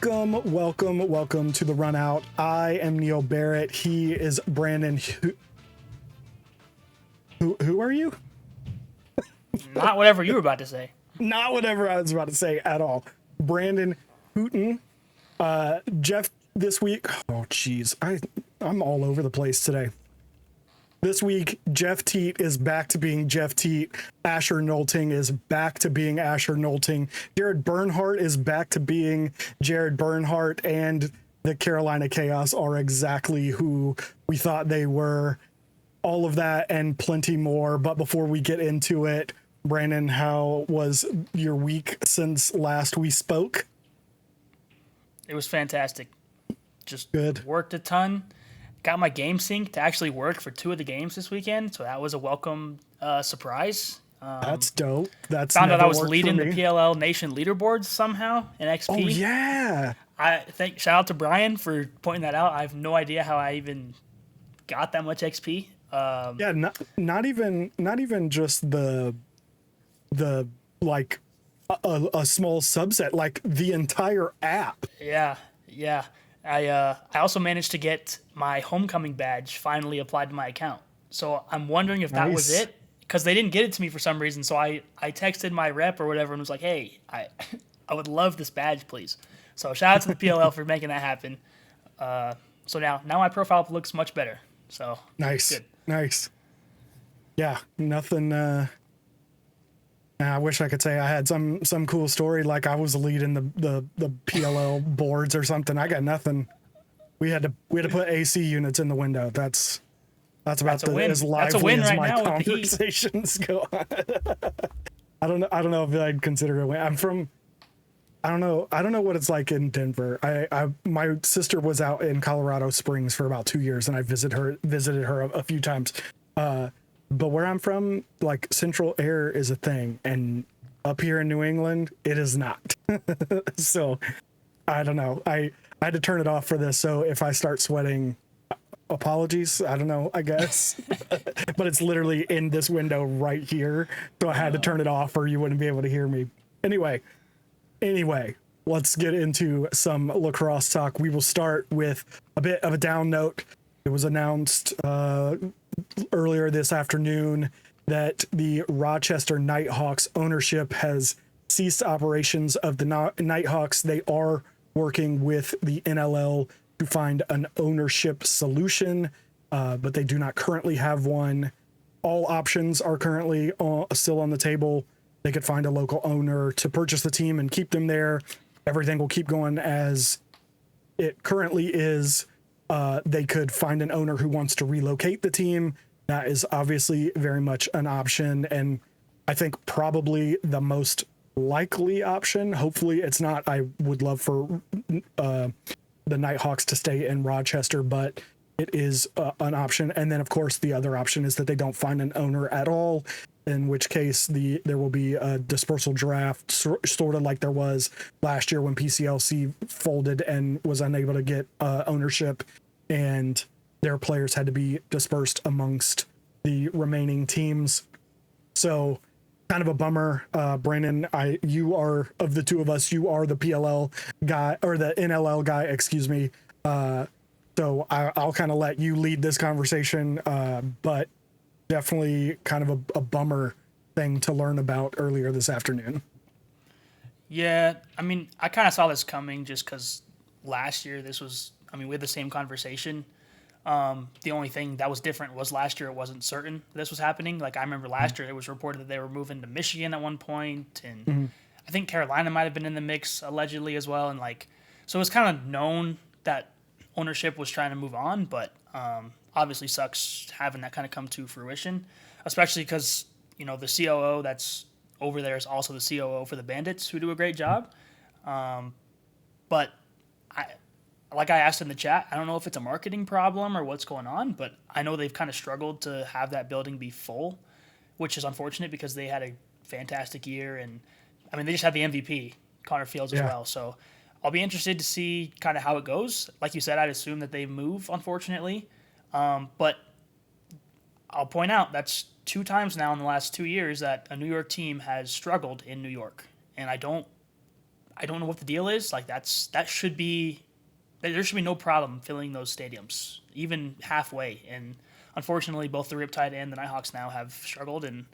Welcome to the Run Out. I am Neil Barrett. He is Brandon. Who are you? Not whatever you were about to say. Not whatever I was about to say at all. Brandon Hooten. Jeff this week. Oh, geez. I'm all over the place today. This week, Jeff Teat is back to being Jeff Teat. Asher Nolting is back to being Asher Nolting. Jared Bernhardt is back to being Jared Bernhardt. And the Carolina Chaos are exactly who we thought they were. All of that and plenty more. But before we get into it, Brandon, how was your week since last we spoke? It was fantastic. Just good. Worked a ton. Got my game sync to actually work for 2 of the games this weekend, so that was a welcome surprise. That's dope. That's found out I was leading the PLL Nation leaderboards somehow in XP. Oh yeah! Shout out to Brian for pointing that out. I have no idea how I even got that much XP. Yeah, not even just the like a small subset, like the entire app. Yeah. I also managed to get my homecoming badge finally applied to my account. So I'm wondering if that was it, because they didn't get it to me for some reason. So I texted my rep or whatever and was like, hey, I would love this badge, please. So shout out to the PLL for making that happen. So now my profile looks much better. So nice. Good. Nice. Yeah, nothing. I wish I could say I had some cool story, like I was leading the PLL boards or something. I got nothing. We had to put AC units in the window. That's about as lively as my conversations go on. I don't know if I'd consider it a win. I don't know what it's like in Denver. My sister was out in Colorado Springs for about 2 years, and I visited her a few times. But where I'm from, like, central air is a thing, and up here in New England, it is not. So I don't know. I had to turn it off for this. So if I start sweating, apologies. I don't know, I guess. But it's literally in this window right here. So I had to turn it off or you wouldn't be able to hear me. Anyway, let's get into some lacrosse talk. We will start with a bit of a down note. It was announced earlier this afternoon that the Rochester Knighthawks ownership has ceased operations of the Nighthawks. They are working with the NLL to find an ownership solution, but they do not currently have one. All options are currently still on the table. They could find a local owner to purchase the team and keep them there. Everything will keep going as it currently is. They could find an owner who wants to relocate the team. That is obviously very much an option, and I think probably the most likely option. Hopefully it's not. I would love for the Nighthawks to stay in Rochester, but it is an option. And then, of course, the other option is that they don't find an owner at all, in which case there will be a dispersal draft, sort of like there was last year when PCLC folded and was unable to get ownership, and their players had to be dispersed amongst the remaining teams. So kind of a bummer. Brandon, you are, of the two of us, you are the PLL guy, or the NLL guy, excuse me. So I'll kind of let you lead this conversation, but definitely kind of a bummer thing to learn about earlier this afternoon. Yeah, I mean, I kind of saw this coming just because last year we had the same conversation. The only thing that was different was last year it wasn't certain this was happening. Like, I remember last year it was reported that they were moving to Michigan at one point, and I think Carolina might have been in the mix allegedly as well. And so it was kind of known that ownership was trying to move on, but obviously sucks having that kind of come to fruition, especially because, the COO that's over there is also the COO for the Bandits, who do a great job. But like I asked in the chat, I don't know if it's a marketing problem or what's going on, but I know they've kind of struggled to have that building be full, which is unfortunate because they had a fantastic year. And, they just had the MVP, Connor Fields, as well. So I'll be interested to see kind of how it goes. Like you said, I'd assume that they move, unfortunately. But I'll point out that's 2 times now in the last 2 years that a New York team has struggled in New York. And I I don't know what the deal is. Like that should be there should be no problem filling those stadiums, even halfway. And unfortunately, both the Riptide and the Nighthawks now have struggled. And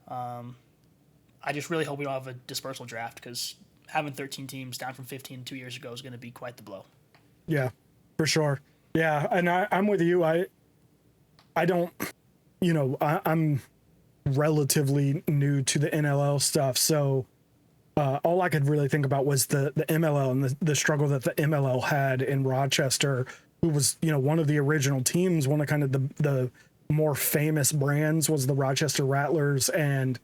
I just really hope we don't have a dispersal draft because having 13 teams down from 15 2 years ago is going to be quite the blow. Yeah, for sure. Yeah, and I'm with you. I don't, I'm relatively new to the NLL stuff, so all I could really think about was the MLL and the struggle that the MLL had in Rochester, who was, one of the original teams. One of kind of the more famous brands was the Rochester Rattlers, and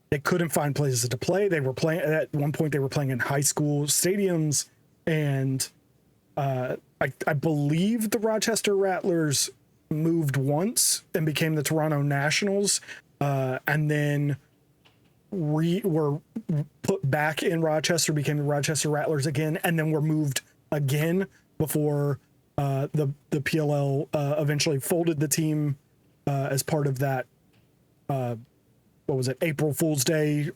they couldn't find places to play. They were playing at one point. They were playing in high school stadiums, and I believe the Rochester Rattlers moved once and became the Toronto Nationals, and then were put back in Rochester, became the Rochester Rattlers again, and then were moved again before the PLL eventually folded the team as part of that. What was it? April Fool's Day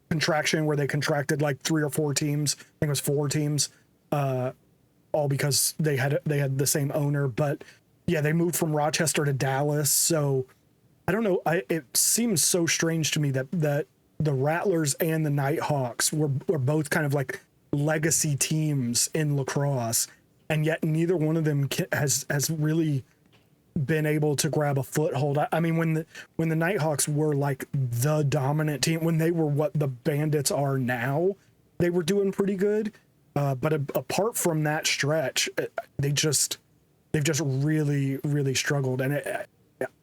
contraction, where they contracted like 3 or 4 teams. I think it was 4 teams, all because they had the same owner. But yeah, they moved from Rochester to Dallas. So I don't know. It seems so strange to me that the Rattlers and the Nighthawks were both kind of like legacy teams in lacrosse, and yet neither one of them has really been able to grab a foothold. I mean, when the Nighthawks were like the dominant team, when they were what the Bandits are now, they were doing pretty good. But apart from that stretch, they've just really, really struggled. And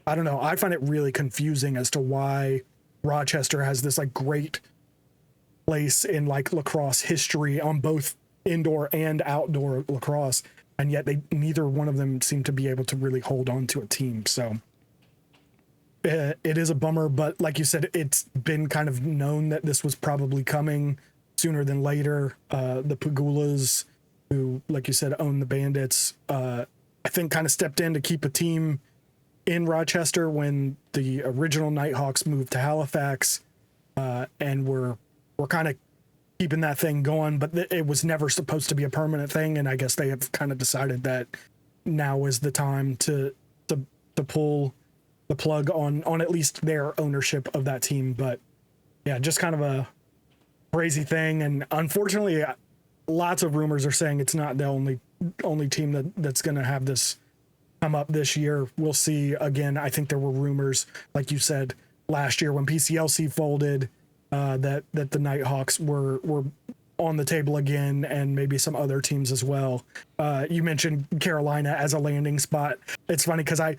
I don't know. I find it really confusing as to why Rochester has this like great place in like lacrosse history on both indoor and outdoor lacrosse, and yet neither one of them seem to be able to really hold on to a team. So it is a bummer, but like you said, it's been kind of known that this was probably coming sooner than later. The Pagulas, who, like you said, own the Bandits, I think kind of stepped in to keep a team in Rochester when the original Nighthawks moved to Halifax, and we're kind of keeping that thing going, but it was never supposed to be a permanent thing. And I guess they have kind of decided that now is the time to pull the plug on at least their ownership of that team. But yeah, just kind of a crazy thing. And unfortunately, lots of rumors are saying it's not the only team that's going to have this come up this year. We'll see. Again, I think there were rumors, like you said, last year when PCLC folded, that the Nighthawks were on the table again, and maybe some other teams as well. You mentioned Carolina as a landing spot. It's funny because I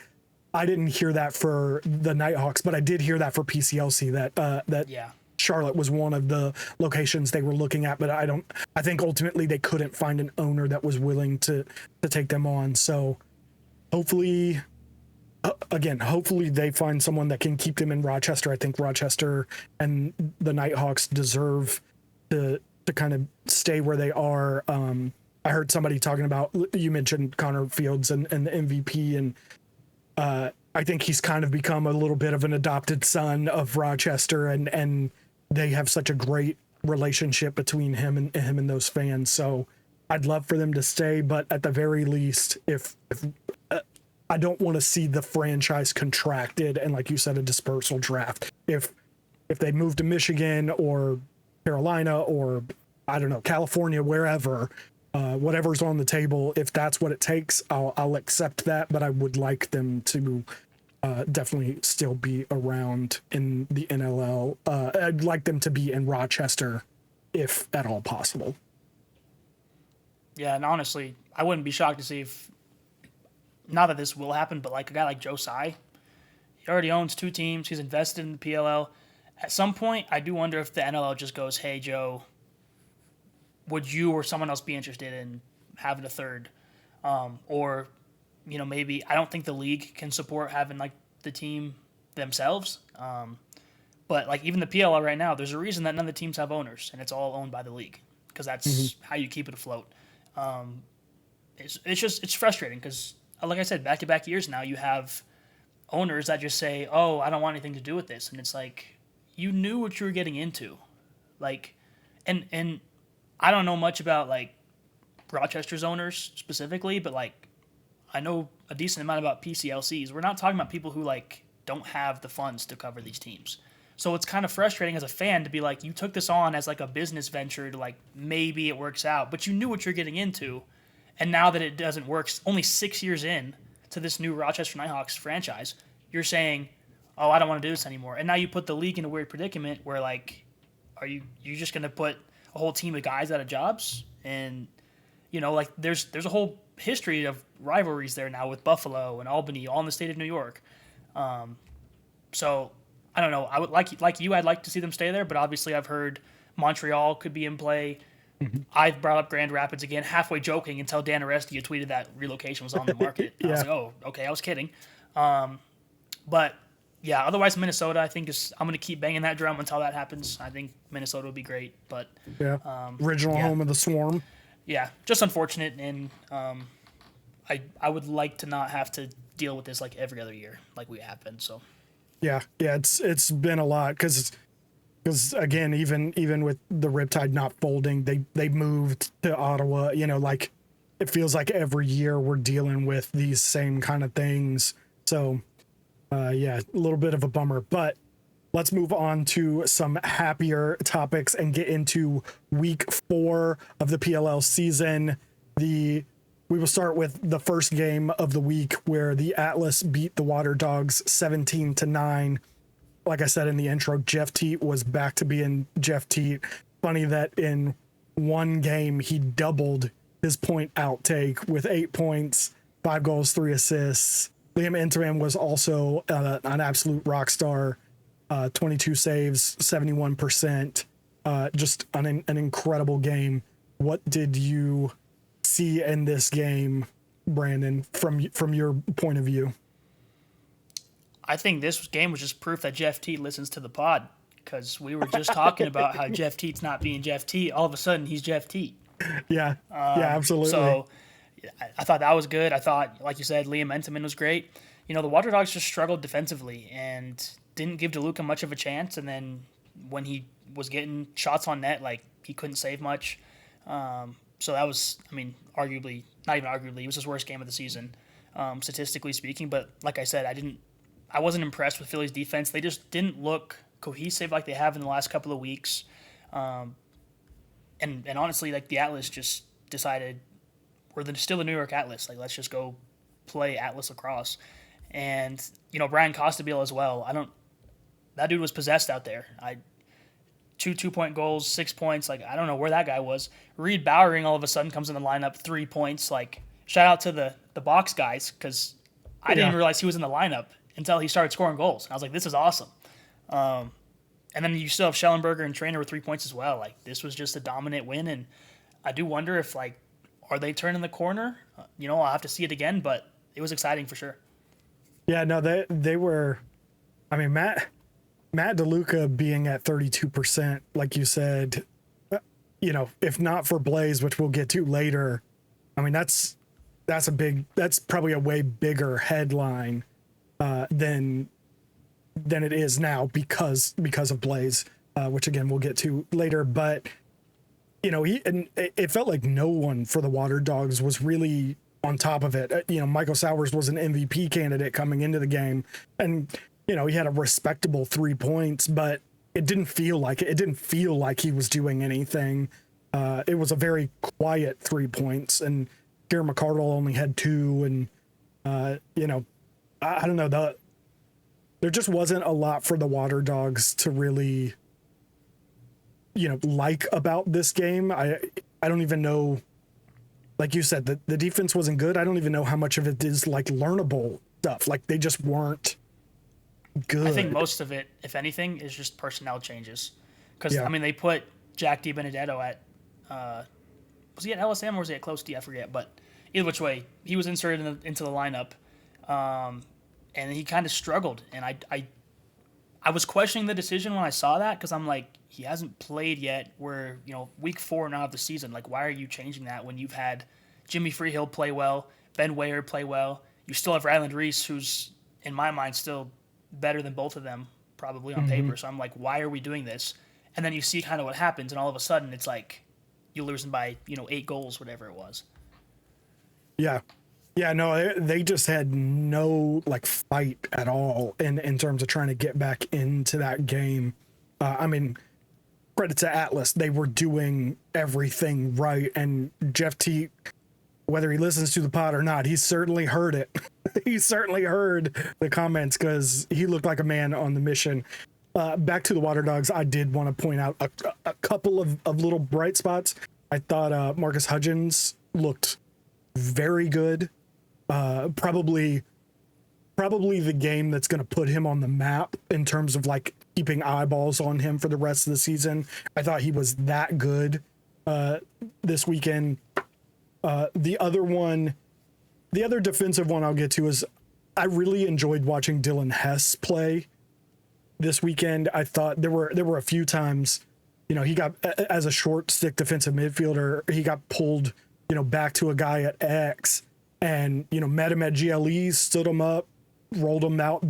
didn't hear that for the Nighthawks, but I did hear that for PCLC, that Yeah. Charlotte was one of the locations they were looking at, but I think ultimately they couldn't find an owner that was willing to take them on. So hopefully they find someone that can keep them in Rochester. I think Rochester and the Nighthawks deserve to kind of stay where they are. I heard somebody talking about, you mentioned Connor Fields and the MVP, and I think he's kind of become a little bit of an adopted son of Rochester, and they have such a great relationship between him and those fans. So I'd love for them to stay, but at the very least, if I don't want to see the franchise contracted and, like you said, a dispersal draft. If they move to Michigan or Carolina or, I don't know, California, wherever, whatever's on the table, if that's what it takes, I'll accept that. But I would like them to definitely still be around in the NLL. I'd like them to be in Rochester, if at all possible. Yeah, and honestly, I wouldn't be shocked to see if, not that this will happen, but like a guy like Joe Tsai, he already owns 2 teams. He's invested in the PLL. At some point, I do wonder if the NLL just goes, hey, Joe, would you or someone else be interested in having a third? Or, maybe, I don't think the league can support having like the team themselves. But like even the PLL right now, there's a reason that none of the teams have owners, and it's all owned by the league because that's how you keep it afloat. It's frustrating because, like I said, back-to-back years now, you have owners that just say, oh, I don't want anything to do with this. And it's like, you knew what you were getting into. Like, and I don't know much about like Rochester's owners specifically, but like I know a decent amount about PCLCs. We're not talking about people who like don't have the funds to cover these teams. So it's kind of frustrating as a fan to be like, you took this on as like a business venture to like maybe it works out, but you knew what you're getting into, and now that it doesn't work, only 6 years in to this new Rochester Knighthawks franchise, you're saying, "Oh, I don't want to do this anymore." And now you put the league in a weird predicament where like, are you just going to put a whole team of guys out of jobs? And like there's a whole history of rivalries there now with Buffalo and Albany, all in the state of New York. So I don't know. I would like you. I'd like to see them stay there, but obviously I've heard Montreal could be in play. I brought up Grand Rapids again, halfway joking until Dan Arestia tweeted that relocation was on the market. Yeah. I was like, oh, okay, I was kidding. But yeah, otherwise Minnesota, I think I'm going to keep banging that drum until that happens. I think Minnesota would be great, but original home of the Swarm. Yeah, just unfortunate, and I would like to not have to deal with this like every other year, like we have been. So. Yeah, it's been a lot because again, even with the Riptide not folding, they moved to Ottawa. Like it feels like every year we're dealing with these same kind of things. So, a little bit of a bummer. But let's move on to some happier topics and get into week 4 of the PLL season. We will start with the first game of the week where the Atlas beat the Water Dogs 17-9. Like I said in the intro, Jeff Teat was back to being Jeff Teat. Funny that in one game he doubled his point outtake with 8 points, 5 goals, 3 assists. Liam Intiman was also an absolute rock star, 22 saves, 71%. Just an incredible game. What did you see in this game, Brandon, from your point of view? I think this game was just proof that Jeff Teat listens to the pod, because we were just talking about how Jeff Teat's not being Jeff Teat. All of a sudden, he's Jeff Teat. Yeah, absolutely. So I thought that was good. I thought, like you said, Liam Intiman was great. The Water Dogs just struggled defensively and didn't give DeLuca much of a chance. And then when he was getting shots on net, like he couldn't save much. So that was, arguably, not even arguably, it was his worst game of the season, statistically speaking. But like I said, I wasn't impressed with Philly's defense. They just didn't look cohesive like they have in the last couple of weeks. And honestly, like the Atlas just decided we're still the New York Atlas. Like, let's just go play Atlas lacrosse. And, Brian Costabile as well. That dude was possessed out there. 2 2-point goals, 6 points. Like, I don't know where that guy was. Reed Bowering all of a sudden comes in the lineup, 3 points. Like, shout out to the box guys, because I didn't realize he was in the lineup until he started scoring goals. And I was like, this is awesome. And then you still have Schellenberger and Trainer with 3 points as well. Like, this was just a dominant win. And I do wonder if, like, are they turning the corner? I'll have to see it again, but it was exciting for sure. Yeah, no, they were. Matt DeLuca being at 32%, like you said, if not for Blaze, which we'll get to later, that's probably a way bigger headline than it is now because of Blaze, which again we'll get to later. But it felt like no one for the Water Dogs was really on top of it. Michael Sowers was an MVP candidate coming into the game, and he had a respectable 3 points, but it didn't feel like he was doing anything. It was a very quiet 3 points, and Gary McCardle only had 2, and I don't know, there just wasn't a lot for the Water Dogs to really like about this game. I don't even know, like you said, the defense wasn't good. I don't even know how much of it is like learnable stuff. Like they just weren't good. I think most of it, if anything, is just personnel changes. Because, they put Jack DiBenedetto at, was he at LSM or was he at Close D? I forget. But either which way, he was inserted into the lineup. And he kind of struggled. And I was questioning the decision when I saw that, because I'm like, he hasn't played yet. We're, week 4 now of the season. Like, why are you changing that when you've had Jimmy Freehill play well, Ben Wayer play well? You still have Ryland Reese, who's, in my mind, still better than both of them, probably on paper. So I'm like, why are we doing this? And then you see kind of what happens, and all of a sudden it's like, you're losing by 8 goals, whatever it was. Yeah. Yeah, no, they just had no like fight at all in terms of trying to get back into that game. I mean, credit to Atlas, they were doing everything right, and Jeff T, whether he listens to the pod or not, he certainly heard it. He certainly heard the comments because he looked like a man on the mission. Back to the Water Dogs, I did want to point out a couple of little bright spots. I thought Marcus Hudgens looked very good. Probably the game that's going to put him on the map in terms of like keeping eyeballs on him for the rest of the season. I thought he was that good this weekend. The other defensive one I'll get to is I really enjoyed watching Dylan Hess play this weekend. I thought there were a few times, he got, as a short stick defensive midfielder, he got pulled, back to a guy at X and, met him at GLE, stood him up, rolled him out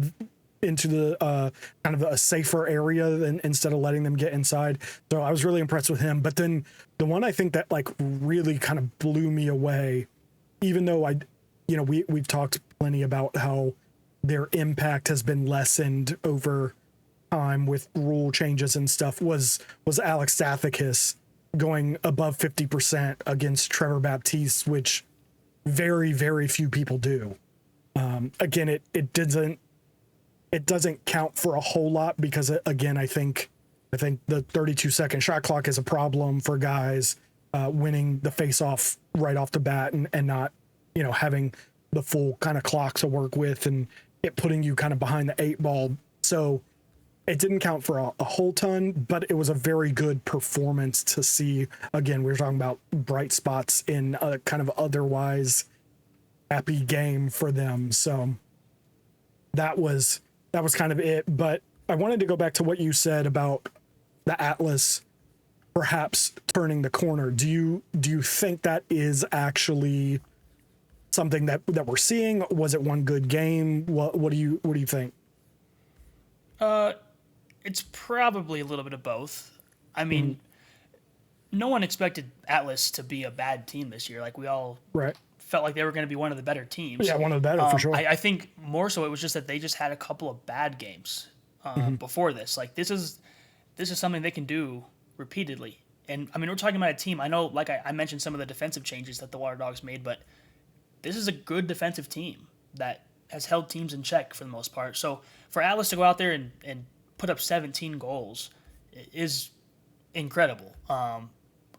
into the kind of a safer area instead of letting them get inside. So I was really impressed with him. But then the one I think that like really kind of blew me away, even though we've talked plenty about how their impact has been lessened over time with rule changes and stuff, was Alex Stathakis going above 50% against Trevor Baptiste, which very, very few people do. Again, it doesn't count for a whole lot because again, I think the 32-second shot clock is a problem for guys winning the face-off right off the bat and not, having the full kind of clock to work with and it putting you kind of behind the 8 ball. So it didn't count for a whole ton, but it was a very good performance to see. Again, we were talking about bright spots in a kind of otherwise happy game for them. So that was kind of it. But I wanted to go back to what you said about the Atlas perhaps turning the corner. Do you think that is actually something that we're seeing? Was it one good game? What do you think? It's probably a little bit of both. I mean, no one expected Atlas to be a bad team this year. Like we all felt like they were going to be one of the better teams. Yeah, one of the better for sure. I think more so it was just that they just had a couple of bad games before this. Like this is something they can do repeatedly. And I mean, we're talking about a team. I know, like I mentioned some of the defensive changes that the Water Dogs made, but this is a good defensive team that has held teams in check for the most part. So for Atlas to go out there and put up 17 goals is incredible.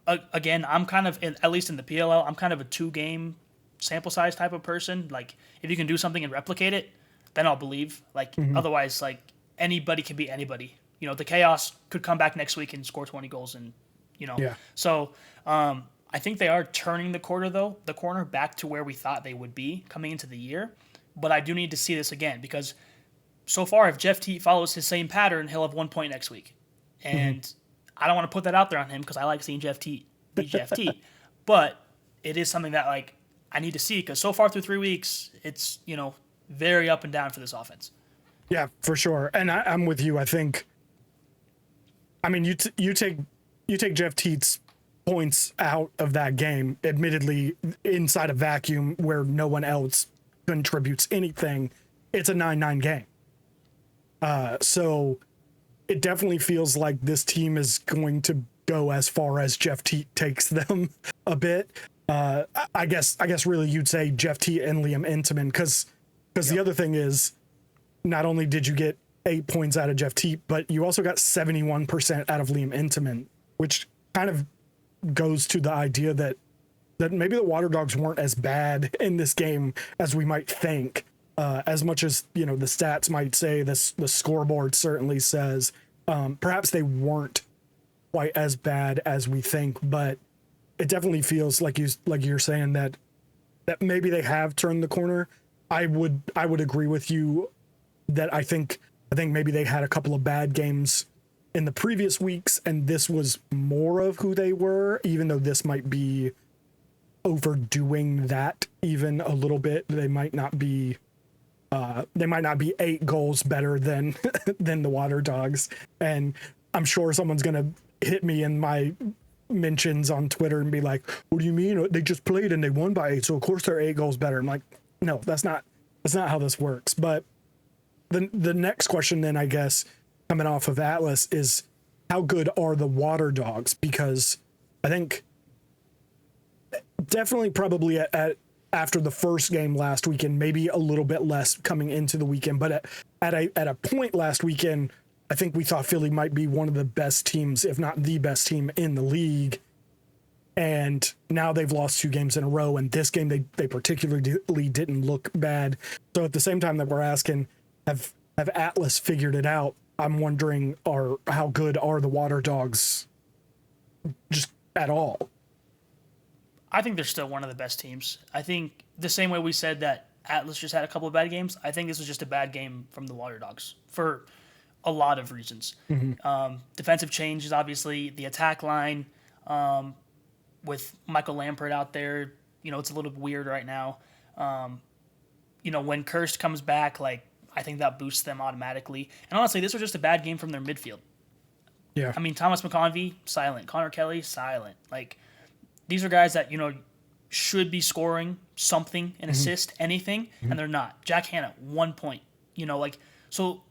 Again, I'm kind of, at least in the PLL, I'm kind of a 2-game sample size type of person. Like, if you can do something and replicate it, then I'll believe. Like, otherwise, like, anybody can beat anybody. The Chaos could come back next week and score 20 goals and, Yeah. So, I think they are turning the corner back to where we thought they would be coming into the year. But I do need to see this again because so far, if Jeff T follows his same pattern, he'll have 1 point next week. And I don't want to put that out there on him because I like seeing Jeff T be Jeff T. But it is something that, like, I need to see because so far through 3 weeks, it's, very up and down for this offense. Yeah, for sure. And I'm with you. I mean, you take Jeff Teet's points out of that game, admittedly inside a vacuum where no one else contributes anything. It's a 9-9 game. So it definitely feels like this team is going to go as far as Jeff Teet takes them a bit. I guess really you'd say Jeff Teet and Liam Intamin because the other thing is not only did you get 8 points out of Jeff Teet, but you also got 71% out of Liam Intamin, which kind of goes to the idea that maybe the Water Dogs weren't as bad in this game as we might think. As much as, the stats might say, the scoreboard certainly says, perhaps they weren't quite as bad as we think, but it definitely feels like you're saying that maybe they have turned the corner. I would agree with you that I think maybe they had a couple of bad games in the previous weeks, and this was more of who they were, even though this might be overdoing that even a little bit. They might not be 8 goals better than the Water Dogs. And I'm sure someone's going to hit me in my mentions on Twitter and be like, what do you mean? They just played and they won by 8, so of course they're 8 goals better. I'm like, no, that's not how this works. But the next question then, I guess, coming off of Atlas is, how good are the Water Dogs? Because I think definitely probably at after the first game last weekend, maybe a little bit less coming into the weekend, but at a point last weekend, I think we thought Philly might be one of the best teams, if not the best team in the league. And now they've lost 2 games in a row, and this game they particularly didn't look bad. So at the same time that we're asking, have Atlas figured it out? I'm wondering, how good are the Water Dogs just at all? I think they're still one of the best teams. I think the same way we said that Atlas just had a couple of bad games, I think this was just a bad game from the Water Dogs for a lot of reasons. Defensive changes, obviously, the attack line with Michael Lampert out there, it's a little weird right now. When Kirst comes back, I think that boosts them automatically. And honestly, this was just a bad game from their midfield. Yeah. I mean, Thomas McConvey, silent. Connor Kelly, silent. These are guys that, should be scoring something, an assist, anything, and they're not. Jack Hanna, 1 point. So,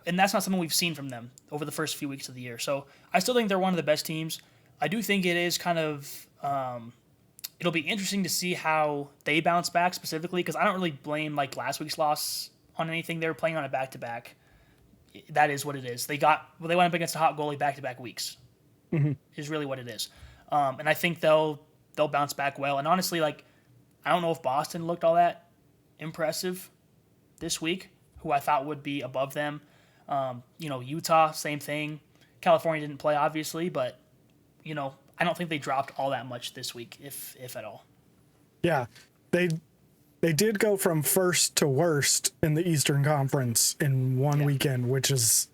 and that's not something we've seen from them over the first few weeks of the year. So I still think they're one of the best teams. I do think it is kind of, it'll be interesting to see how they bounce back specifically, because I don't really blame last week's loss on anything. They were playing on a back-to-back. That is what it is. They went up against a hot goalie back-to-back weeks. Is really what it is. And I think they'll bounce back well. And honestly, I don't know if Boston looked all that impressive this week, who I thought would be above them. Utah, same thing. California didn't play, obviously, but, I don't think they dropped all that much this week, if at all. Yeah, they did go from first to worst in the Eastern Conference in one weekend, which is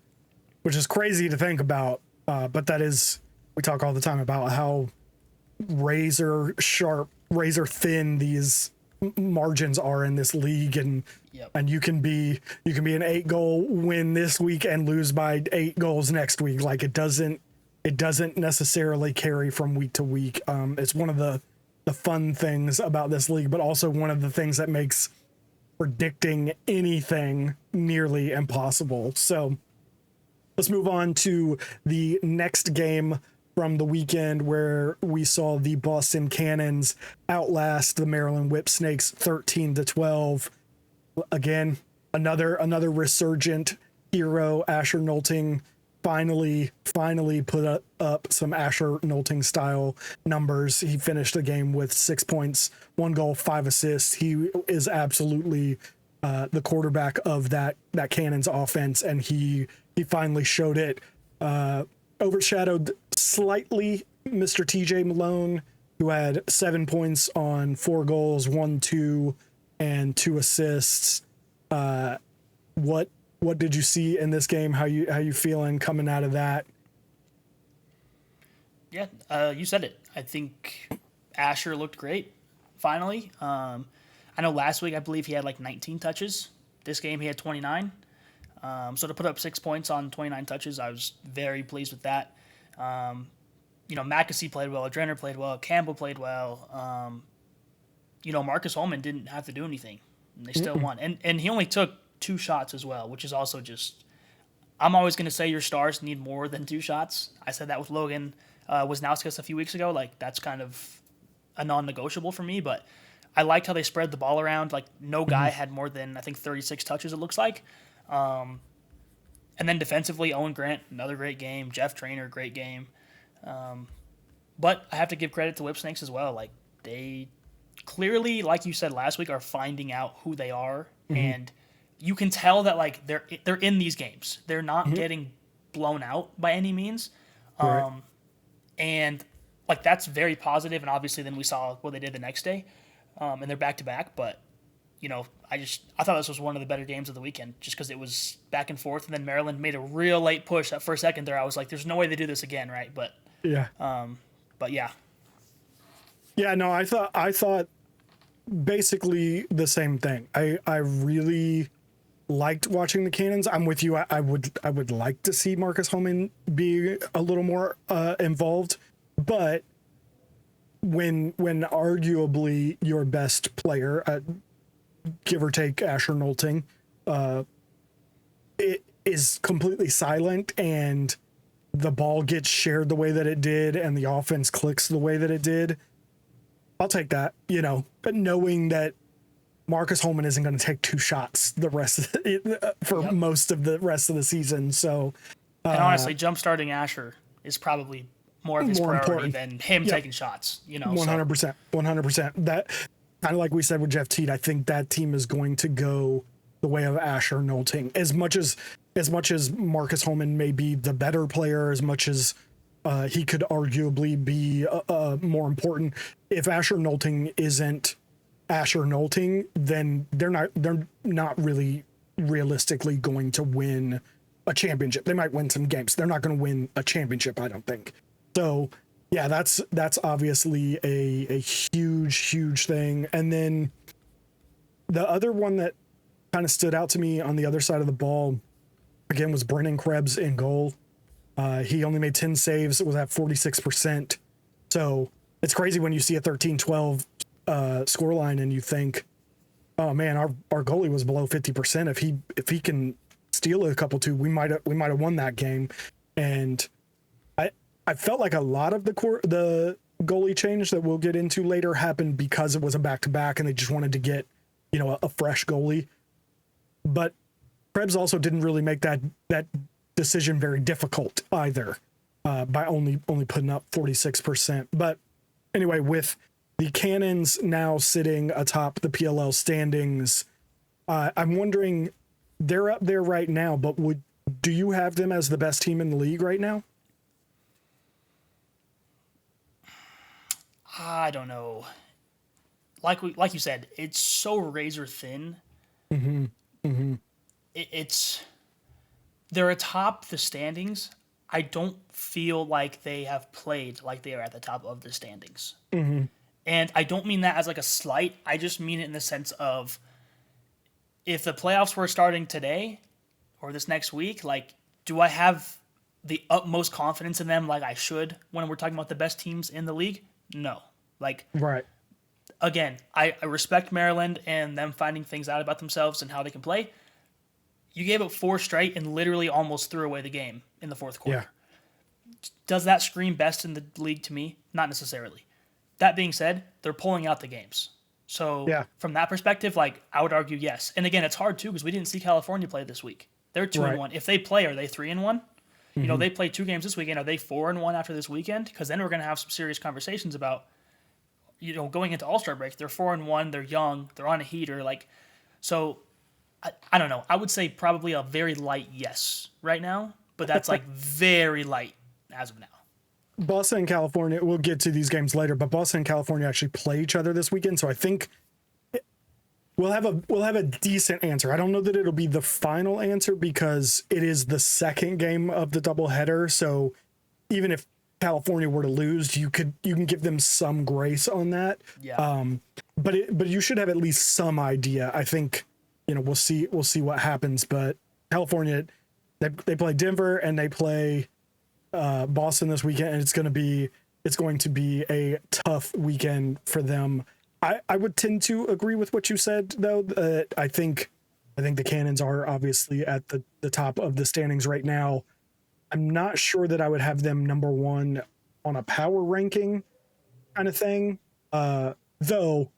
crazy to think about. But that is, we talk all the time about how razor sharp, razor thin these margins are in this league, and you can be an 8-goal win this week and lose by 8 goals next week. It doesn't necessarily carry from week to week. It's one of the fun things about this league, but also one of the things that makes predicting anything nearly impossible. So let's move on to the next game from the weekend, where we saw the Boston Cannons outlast the Maryland Whipsnakes 13-12. Again, another resurgent hero, Asher Nolting, finally put up some Asher Nolting style numbers. He finished the game with 6 points, 1 goal, 5 assists. He is absolutely the quarterback of that Cannons offense, and he finally showed it. Overshadowed slightly Mr. TJ Malone, who had 7 points on 4 goals, 1, 2, and 2 assists. What did you see in this game? How you feeling coming out of that? Yeah, you said it. I think Asher looked great, finally. I know last week I believe he had 19 touches. This game he had 29. So to put up 6 points on 29 touches, I was very pleased with that. Mackesy played well, Drenner played well, Campbell played well. Marcus Holman didn't have to do anything, and they still won. And he only took 2 shots as well, which is also just, I'm always going to say your stars need more than 2 shots. I said that with Logan Wisnauskas a few weeks ago. That's kind of a non-negotiable for me, but I liked how they spread the ball around. No guy had more than, I think, 36 touches, it looks like. And then defensively, Owen Grant, another great game. Jeff Traynor, great game. But I have to give credit to Whipsnakes as well. They clearly, like you said last week, are finding out who they are, and you can tell that they're in these games. They're not getting blown out by any means. Right. And that's very positive. And obviously then we saw what they did the next day. And they're back to back, but I thought this was one of the better games of the weekend, just because it was back and forth, and then Maryland made a real late push. That first second there, I was like, "There's no way they do this again, right?" But yeah, no, I thought basically the same thing. I really liked watching the Cannons. I'm with you. I would like to see Marcus Holman be a little more involved, but when arguably your best player, give or take Asher Nolting, it is completely silent and the ball gets shared the way that it did and the offense clicks the way that it did, I'll take that, but knowing that Marcus Holman isn't going to take 2 shots the rest of for most of the rest of the season. So, and honestly, jump-starting Asher is probably more of his priority important than him taking shots, 100%. 100%. That, kind of like we said with Jeff Teed, I think that team is going to go the way of Asher Nolting. As much as Marcus Holman may be the better player, as much as he could arguably be more important, if Asher Nolting isn't Asher Nolting, then they're not really realistically going to win a championship. They might win some games. They're not going to win a championship, I don't think. So yeah, that's obviously a huge thing. And then the other one that kind of stood out to me on the other side of the ball, again, was Brennan Krebs in goal. He only made 10 saves. It was at 46%. So it's crazy when you see a 13-12 scoreline and you think, oh man, our goalie was below 50%. If he can steal a couple too, we might have won that game. And I felt like a lot of the goalie change that we'll get into later happened because it was a back-to-back and they just wanted to get, a fresh goalie. But Krebs also didn't really make that decision very difficult either, by only putting up 46%. But anyway, with the Cannons now sitting atop the PLL standings, I'm wondering, they're up there right now, but do you have them as the best team in the league right now? I don't know. Like you said, it's so razor thin. Mm-hmm. Mm-hmm. They're atop the standings. I don't feel like they have played like they are at the top of the standings. Mm-hmm. And I don't mean that as like a slight. I just mean it in the sense of, if the playoffs were starting today or this next week, like, do I have the utmost confidence in them like I should when we're talking about the best teams in the league? No. Like, right. Again, I respect Maryland and them finding things out about themselves and how they can play. You gave up 4 straight and literally almost threw away the game in the fourth quarter. Yeah. Does that scream best in the league to me? Not necessarily. That being said, they're pulling out the games. So from that perspective, like, I would argue yes. And again, it's hard too because we didn't see California play this week. They're 2-1. If they play, are they 3-1? Mm-hmm. They played 2 games this weekend. Are they 4-1 after this weekend? Because then we're going to have some serious conversations about, going into All-Star break. They're 4-1. They're young. They're on a heater. So I don't know. I would say probably a very light yes right now, but that's like very light as of now. Boston and California, we'll get to these games later, but Boston and California actually play each other this weekend, so I think we'll have a decent answer. I don't know that it'll be the final answer because it is the second game of the doubleheader, so even if California were to lose, you can give them some grace on that. Yeah. But you should have at least some idea. I think, we'll see what happens, but California, they play Denver and they play Boston this weekend, and it's going to be a tough weekend for them. I would tend to agree with what you said, though. I think the Cannons are obviously at the top of the standings right now. I'm not sure that I would have them number 1 on a power ranking kind of thing, though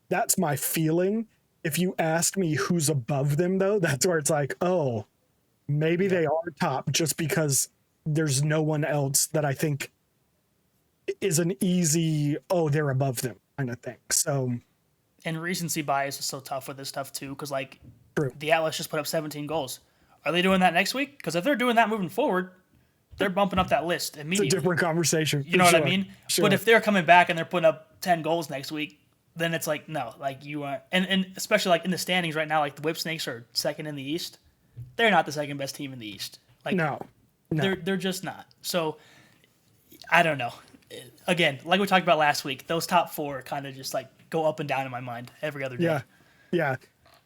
that's my feeling. If you ask me who's above them, though, that's where it's like, oh, maybe they are top just because there's no one else that I think is an easy, oh, they're above them kind of thing. So, and recency bias is so tough with this stuff too, because true. The Atlas just put up 17 goals. Are they doing that next week? Because if they're doing that moving forward, they're bumping up that list immediately. It's a different conversation. You know what I mean? Sure. But if they're coming back and they're putting up 10 goals next week, then it's like, no, like you are, and especially like in the standings right now, like the Whipsnakes are second in the East. They're not the second best team in the East. Like no. They're just not. So I don't know. Again, like we talked about last week, those top 4 kind of just like go up and down in my mind every other day. Yeah.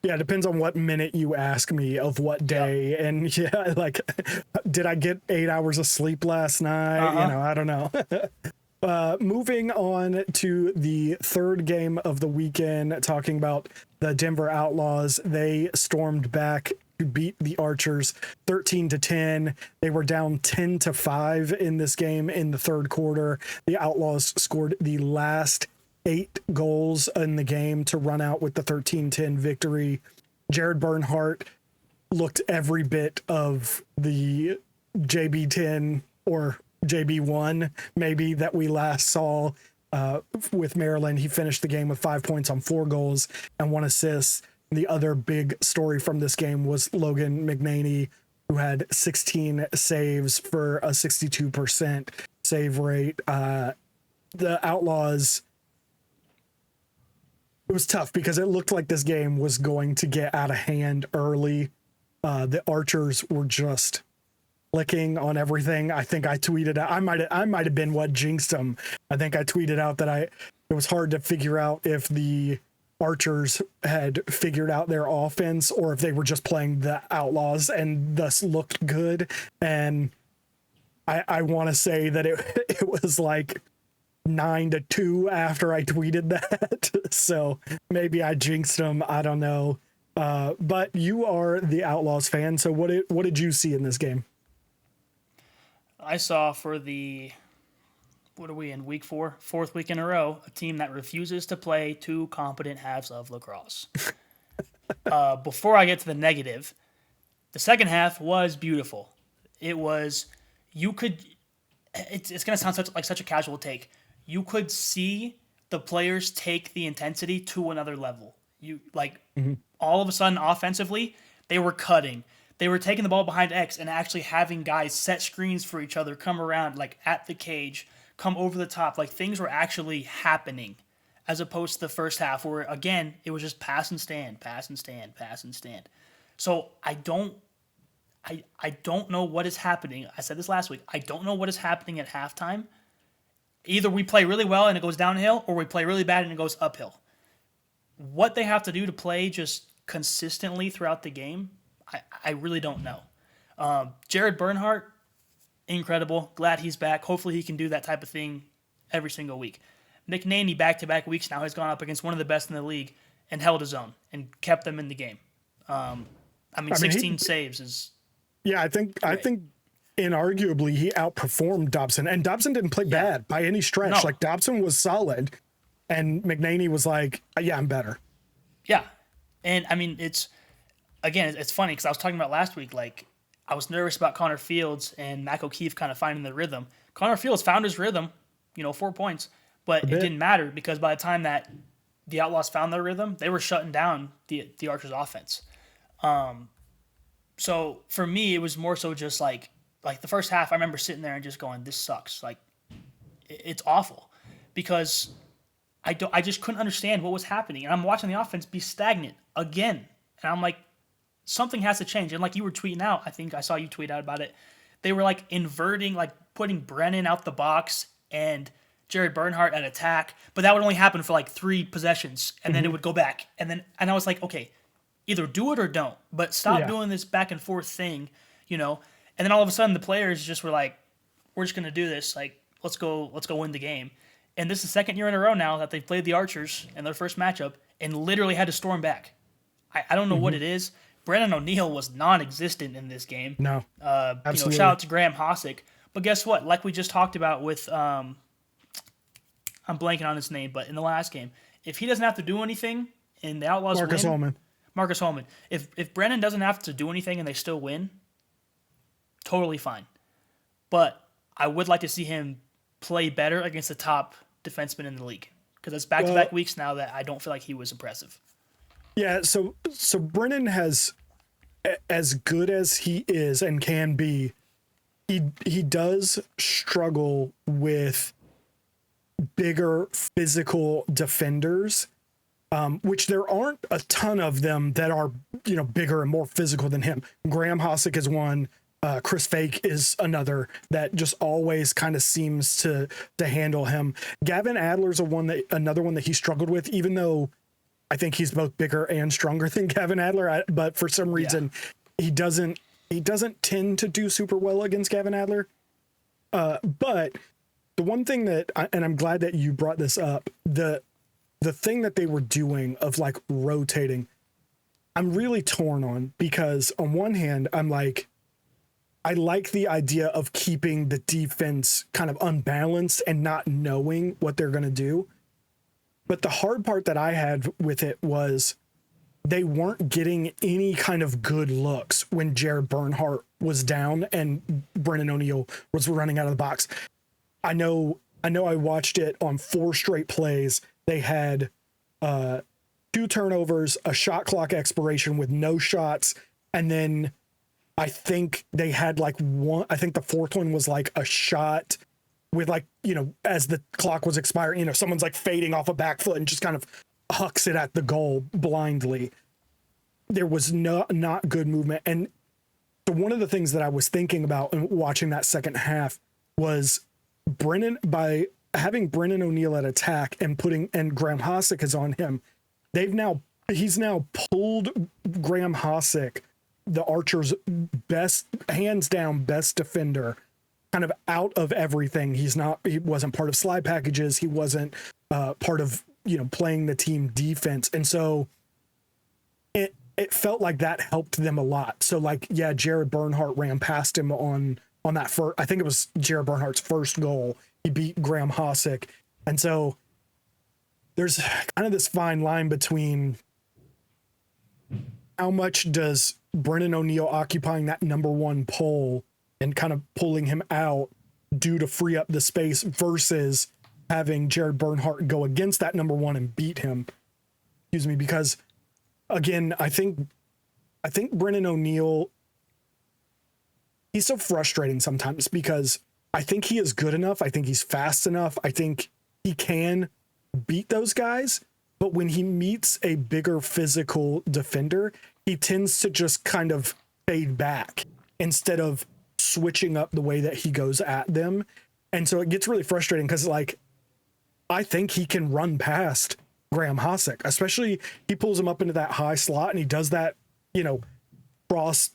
It depends on what minute you ask me of what day. Yep. And like, did I get 8 hours of sleep last night? Uh-huh. I don't know. Moving on to the third game of the weekend, talking about the Denver Outlaws. They stormed back to beat the Archers 13-10. They were down 10-5 in this game in the third quarter. The Outlaws scored the last 8 goals in the game to run out with the 13-10 victory. Jared Bernhardt looked every bit of the JB10 or JB1 maybe that we last saw with Maryland. He finished the game with 5 points on 4 goals and 1 assist. The other big story from this game was Logan McNaney, who had 16 saves for a 62% save rate. The Outlaws, it was tough because it looked like this game was going to get out of hand early. The Archers were just clicking on everything. I think I tweeted out, I might have been what jinxed them. I think I tweeted out that it was hard to figure out if the Archers had figured out their offense or if they were just playing the Outlaws and thus looked good. And I want to say that it was like 9-2 after I tweeted that. So maybe I jinxed them. I don't know. But you are the Outlaws fan. So what did you see in this game? I saw for what are we in, week 4? 4th week in a row, a team that refuses to play 2 competent halves of lacrosse. Before I get to the negative, the second half was beautiful. It was, it's going to sound such a casual take. You could see the players take the intensity to another level. All of a sudden, offensively, they were cutting. They were taking the ball behind X and actually having guys set screens for each other, come around at the cage, come over the top. Things were actually happening, as opposed to the first half where, again, it was just pass and stand, pass and stand, pass and stand. So I don't know what is happening. I said this last week. I don't know what is happening at halftime. Either we play really well and it goes downhill, or we play really bad and it goes uphill. What they have to do to play just consistently throughout the game, I really don't know. Jared Bernhardt, incredible. Glad he's back. Hopefully he can do that type of thing every single week. McNaney, back-to-back weeks now, has gone up against one of the best in the league and held his own and kept them in the game. 16 saves is... Yeah, I think inarguably he outperformed Dobson, and Dobson didn't play bad by any stretch. No. Dobson was solid, and McNaney was like, yeah, I'm better. Yeah. And it's funny because I was talking about last week, I was nervous about Connor Fields and Mac O'Keefe kind of finding the rhythm. Connor Fields found his rhythm, 4 points, but it didn't matter because by the time that the Outlaws found their rhythm, they were shutting down the Archers offense. So for me, it was more so just like the first half, I remember sitting there and just going, this sucks. It's awful because I just couldn't understand what was happening. And I'm watching the offense be stagnant again. And I'm like, something has to change. And you were tweeting out, I think I saw you tweet out about it. They were inverting, putting Brennan out the box and Jared Bernhardt at attack. But that would only happen for 3 possessions. And then it would go back. And I was like, okay, either do it or don't. But stop doing this back and forth thing, And then all of a sudden the players just were like, we're just going to do this. Let's go win the game. And this is the second year in a row now that they've played the Archers in their first matchup and literally had to storm back. I don't know what it is. Brennan O'Neill was non-existent in this game. No, absolutely. Shout out to Graham Hosick. But guess what? Like we just talked about with, I'm blanking on his name, but in the last game, if he doesn't have to do anything and the Outlaws win, Marcus Holman. If Brennan doesn't have to do anything and they still win, totally fine. But I would like to see him play better against the top defenseman in the league because it's back-to-back weeks now that I don't feel like he was impressive. Yeah, so Brennan has, as good as he is and can be, he does struggle with bigger physical defenders, which there aren't a ton of them that are bigger and more physical than him. Graham Hosick is one. Chris Fake is another that just always kind of seems to handle him. Gavin Adler's another one that he struggled with, even though I think he's both bigger and stronger than Gavin Adler, but for some reason he doesn't tend to do super well against Gavin Adler. But the one thing that, and I'm glad that you brought this up, the thing that they were doing of like rotating, I'm really torn on, because on one hand, I'm like, I like the idea of keeping the defense kind of unbalanced and not knowing what they're going to do. But the hard part that I had with it was they weren't getting any kind of good looks when Jared Bernhardt was down and Brennan O'Neill was running out of the box. I know I watched it on 4 straight plays. They had 2 turnovers, a shot clock expiration with no shots, and then I think they had like one, I think the 4th one was like a shot with like, you know, as the clock was expiring, you know, someone's like fading off a back foot and just kind of hucks it at the goal blindly. There was not good movement. And so one of the things that I was thinking about in watching that second half was by having Brennan O'Neill at attack and Graham Hossack is on him. He's now pulled Graham Hossack, the Archers' hands down best defender, kind of out of everything. He wasn't part of slide packages. He wasn't part of, you know, playing the team defense. And so it felt like that helped them a lot. So like, yeah, Jared Bernhardt ran past him on that first, I think it was Jared Bernhardt's first goal. He beat Graham Hossack. And so there's kind of this fine line between how much does Brennan O'Neill occupying that number 1 pole and kind of pulling him out do to free up the space versus having Jared Bernhardt go against that number 1 and beat him. Excuse me, because again, I think Brennan O'Neill, he's so frustrating sometimes because I think he is good enough. I think he's fast enough. I think he can beat those guys. But when he meets a bigger physical defender, he tends to just kind of fade back instead of switching up the way that he goes at them. And so it gets really frustrating because, like, I think he can run past Graham Hossack, especially he pulls him up into that high slot and he does that, you know, cross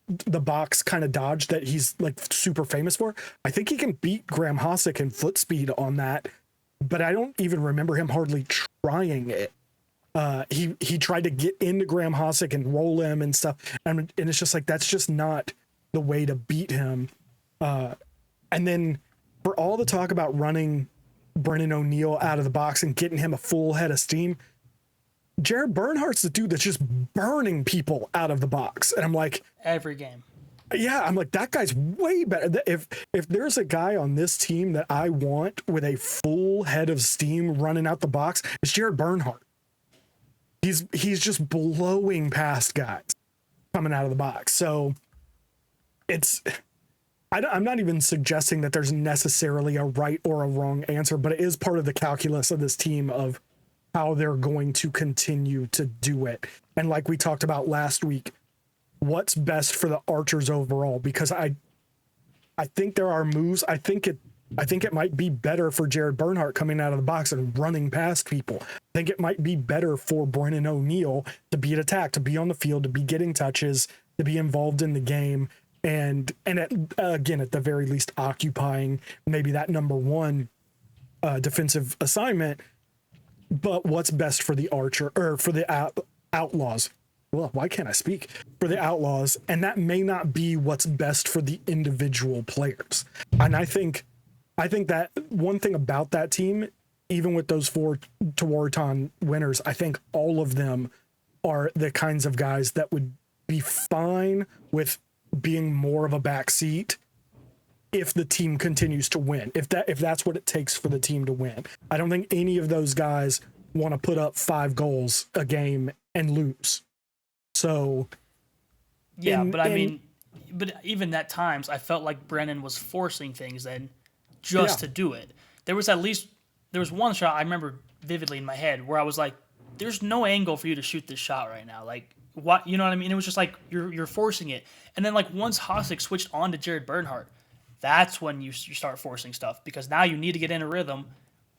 the box kind of dodge that he's like super famous for. I think he can beat Graham Hossack in foot speed on that, but I don't even remember him hardly trying it. He tried to get into Graham Hossack and roll him and stuff. And it's just like, that's just not the way to beat him. And then for all the talk about running Brennan O'Neill out of the box and getting him a full head of steam, Jared Bernhardt's the dude that's just burning people out of the box. And I'm like, every game. Yeah, I'm like, that guy's way better. If there's a guy on this team that I want with a full head of steam running out the box, it's Jared Bernhardt. He's just blowing past guys coming out of the box. So I'm not even suggesting that there's necessarily a right or a wrong answer, but it is part of the calculus of this team of how they're going to continue to do it. And like we talked about last week, what's best for the Archers overall, because I think there are moves. I think it might be better for Jared Bernhardt coming out of the box and running past people. I think it might be better for Brennan O'Neill to be at attack, to be on the field, to be getting touches, to be involved in the game, and again, at the very least, occupying maybe that number 1 defensive assignment. But what's best for the Outlaws? Well, why can't I speak? For the Outlaws, and that may not be what's best for the individual players. And I think that one thing about that team, even with those 4 Tewaaraton winners, I think all of them are the kinds of guys that would be fine with being more of a backseat if the team continues to win, if that's what it takes for the team to win. I don't think any of those guys want to put up 5 goals a game and lose. So yeah, but even at times I felt like Brennan was forcing things then just to do it. There was one shot I remember vividly in my head where I was like, there's no angle for you to shoot this shot right now. Like, what, you know what I mean? It was just like you're forcing it. And then like once Hossack switched on to Jared Bernhardt, that's when you start forcing stuff, because now you need to get in a rhythm,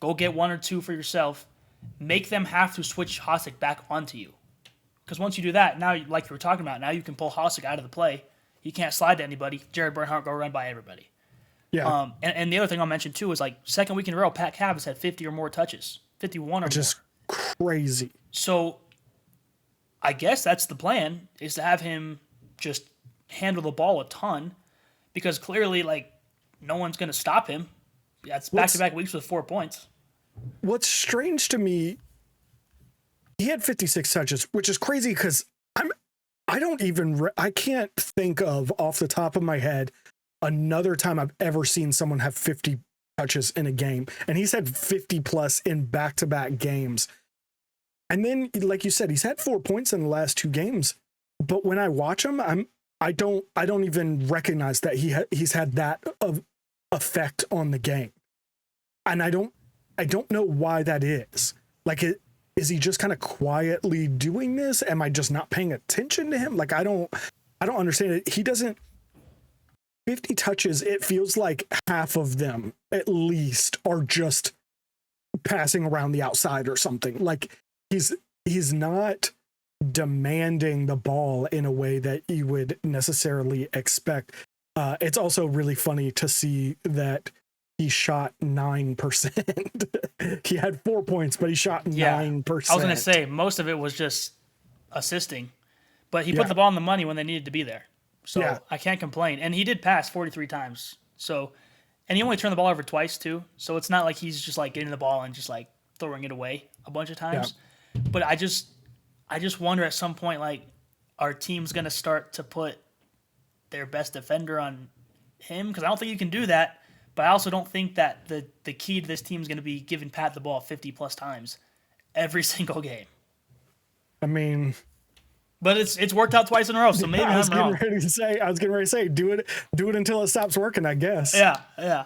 go get 1 or 2 for yourself, make them have to switch Hossack back onto you. Because once you do that, now, like you were talking about, now you can pull Hossack out of the play. He can't slide to anybody. Jared Bernhardt go run by everybody. Yeah. And the other thing I'll mention too is like second week in a row, Pat Cav has had 50 or more touches, 51 or Which more. is crazy. So I guess that's the plan, is to have him just handle the ball a ton, because clearly like no one's going to stop him. That's back-to-back weeks with 4 points. What's strange to me, he had 56 touches, which is crazy because I can't think of off the top of my head another time I've ever seen someone have 50 touches in a game. And he's had 50 plus in back-to-back games. And then, like you said, he's had 4 points in the last 2 games. But when I watch him, I don't even recognize that he's had that of effect on the game. And I don't know why that is. Like, is he just kind of quietly doing this? Am I just not paying attention to him? Like, I don't understand it. He doesn't 50 touches. It feels like half of them at least are just passing around the outside or something. Like he's not demanding the ball in a way that you would necessarily expect. It's also really funny to see that he shot 9%. He had 4 points, but he shot 9%. I was going to say, most of it was just assisting, but he put the ball in the money when they needed to be there. So I can't complain. And he did pass 43 times. So, and he only turned the ball over twice too. So it's not like he's just like getting the ball and just like throwing it away a bunch of times. Yeah. But I just wonder at some point, like, our team's going to start to put their best defender on him, because I don't think you can do that. But I also don't think that the key to this team is going to be giving Pat the ball 50 plus times every single game. I mean, but it's worked out twice in a row, so maybe I'm wrong. I was getting ready to say, do it until it stops working, I guess. Yeah.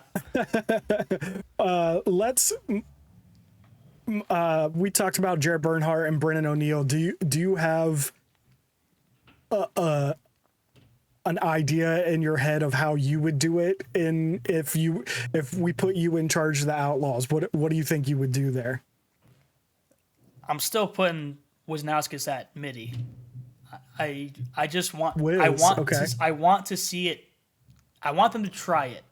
We talked about Jared Bernhardt and Brennan O'Neill. Do you have an idea in your head of how you would do it if we put you in charge of the Outlaws? What do you think you would do there? I'm still putting Wisnauskas at midi. I just want I want to see it. I want them to try it.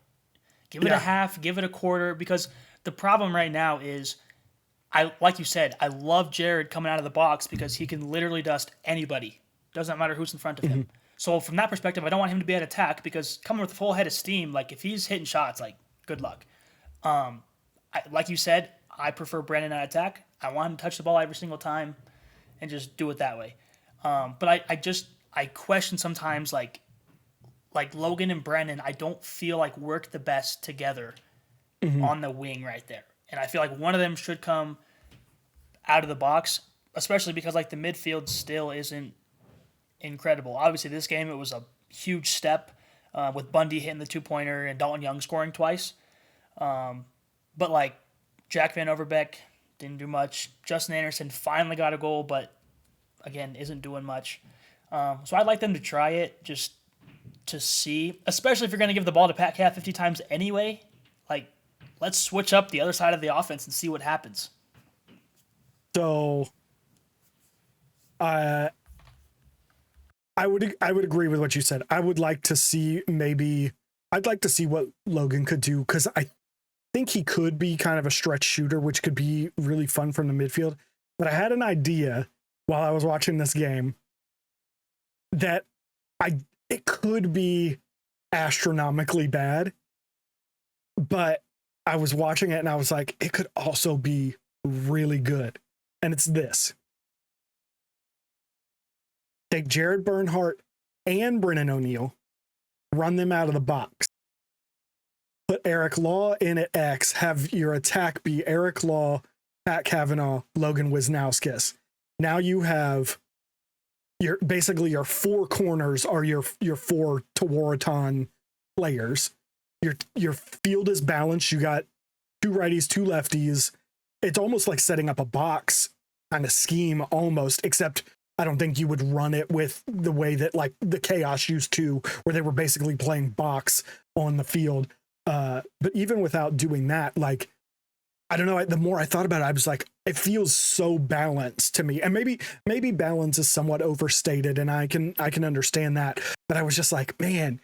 Give it a half, give it a quarter, because the problem right now is, like you said, I love Jared coming out of the box because he can literally dust anybody. Doesn't matter who's in front of him. So from that perspective, I don't want him to be at attack, because coming with a full head of steam, like if he's hitting shots, like good luck. Like you said, I prefer Brandon at attack. I want him to touch the ball every single time and just do it that way. But I question sometimes, like Logan and Brennan, I don't feel like work the best together on the wing right there. And I feel like one of them should come out of the box, especially because like the midfield still isn't incredible. Obviously, this game, it was a huge step with Bundy hitting the 2-pointer and Dalton Young scoring twice. But like Jack Van Overbeck didn't do much. Justin Anderson finally got a goal, but again, isn't doing much. So I'd like them to try it just to see, especially if you're going to give the ball to Pat Cat 50 times anyway. Like, let's switch up the other side of the offense and see what happens. So, I would agree with what you said. I would like to see I'd like to see what Logan could do, because I think he could be kind of a stretch shooter, which could be really fun from the midfield. But I had an idea while I was watching this game that it could be astronomically bad, but I was watching it and I was like, it could also be really good. And it's this. Take Jared Bernhardt and Brennan O'Neill, run them out of the box. Put Eric Law in at X, have your attack be Eric Law, Pat Cavanaugh, Logan Wisnauskas. Now you have your 4 corners are your 4 Tewaaraton players. Your field is balanced. You got 2 righties, 2 lefties. It's almost like setting up a box kind of scheme almost, except I don't think you would run it with the way that like the Chaos used to, where they were basically playing box on the field. But even without doing that, like, I don't know, the more I thought about it, I was like, it feels so balanced to me. And maybe balance is somewhat overstated, and I can understand that. But I was just like, man,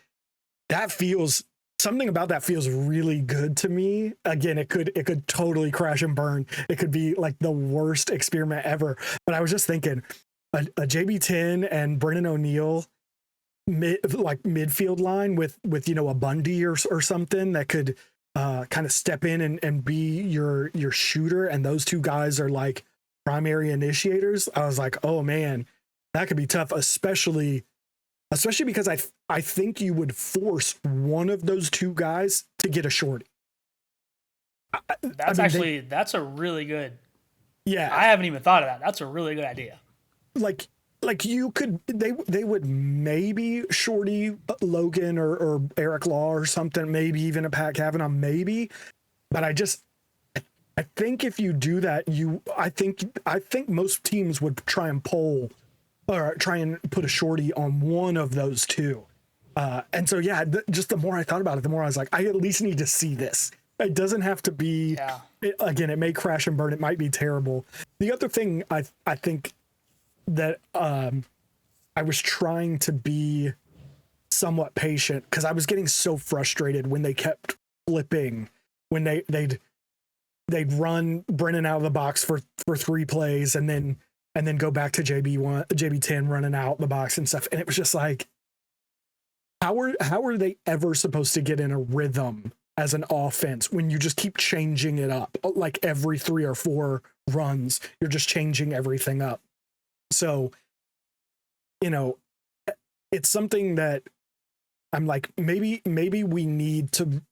that feels something about that feels really good to me. Again, it could totally crash and burn. It could be like the worst experiment ever. But I was just thinking, a JB10 and Brennan O'Neill midfield line with a Bundy or something that could kind of step in and be your shooter, and those two guys are like primary initiators. I was like, oh man, that could be tough, especially because I think you would force one of those two guys to get a shorty. That's a really good. Yeah, I haven't even thought of that. That's a really good idea. Like you could, they would maybe shorty Logan or Eric Law or something, maybe even a Pat Kavanaugh, maybe. But I think if you do that, I think most teams would try and try and put a shorty on one of those two. And so, yeah, just the more I thought about it, the more I was like, I at least need to see this. It doesn't have to be, again, it may crash and burn. It might be terrible. The other thing I think that I was trying to be somewhat patient, because I was getting so frustrated when they kept flipping, when they'd run Brennan out of the box for 3 plays and then go back to JB10 running out the box and stuff. And it was just like, how are they ever supposed to get in a rhythm as an offense when you just keep changing it up? Like every 3 or 4 runs, you're just changing everything up. So, it's something that I'm like, maybe we need to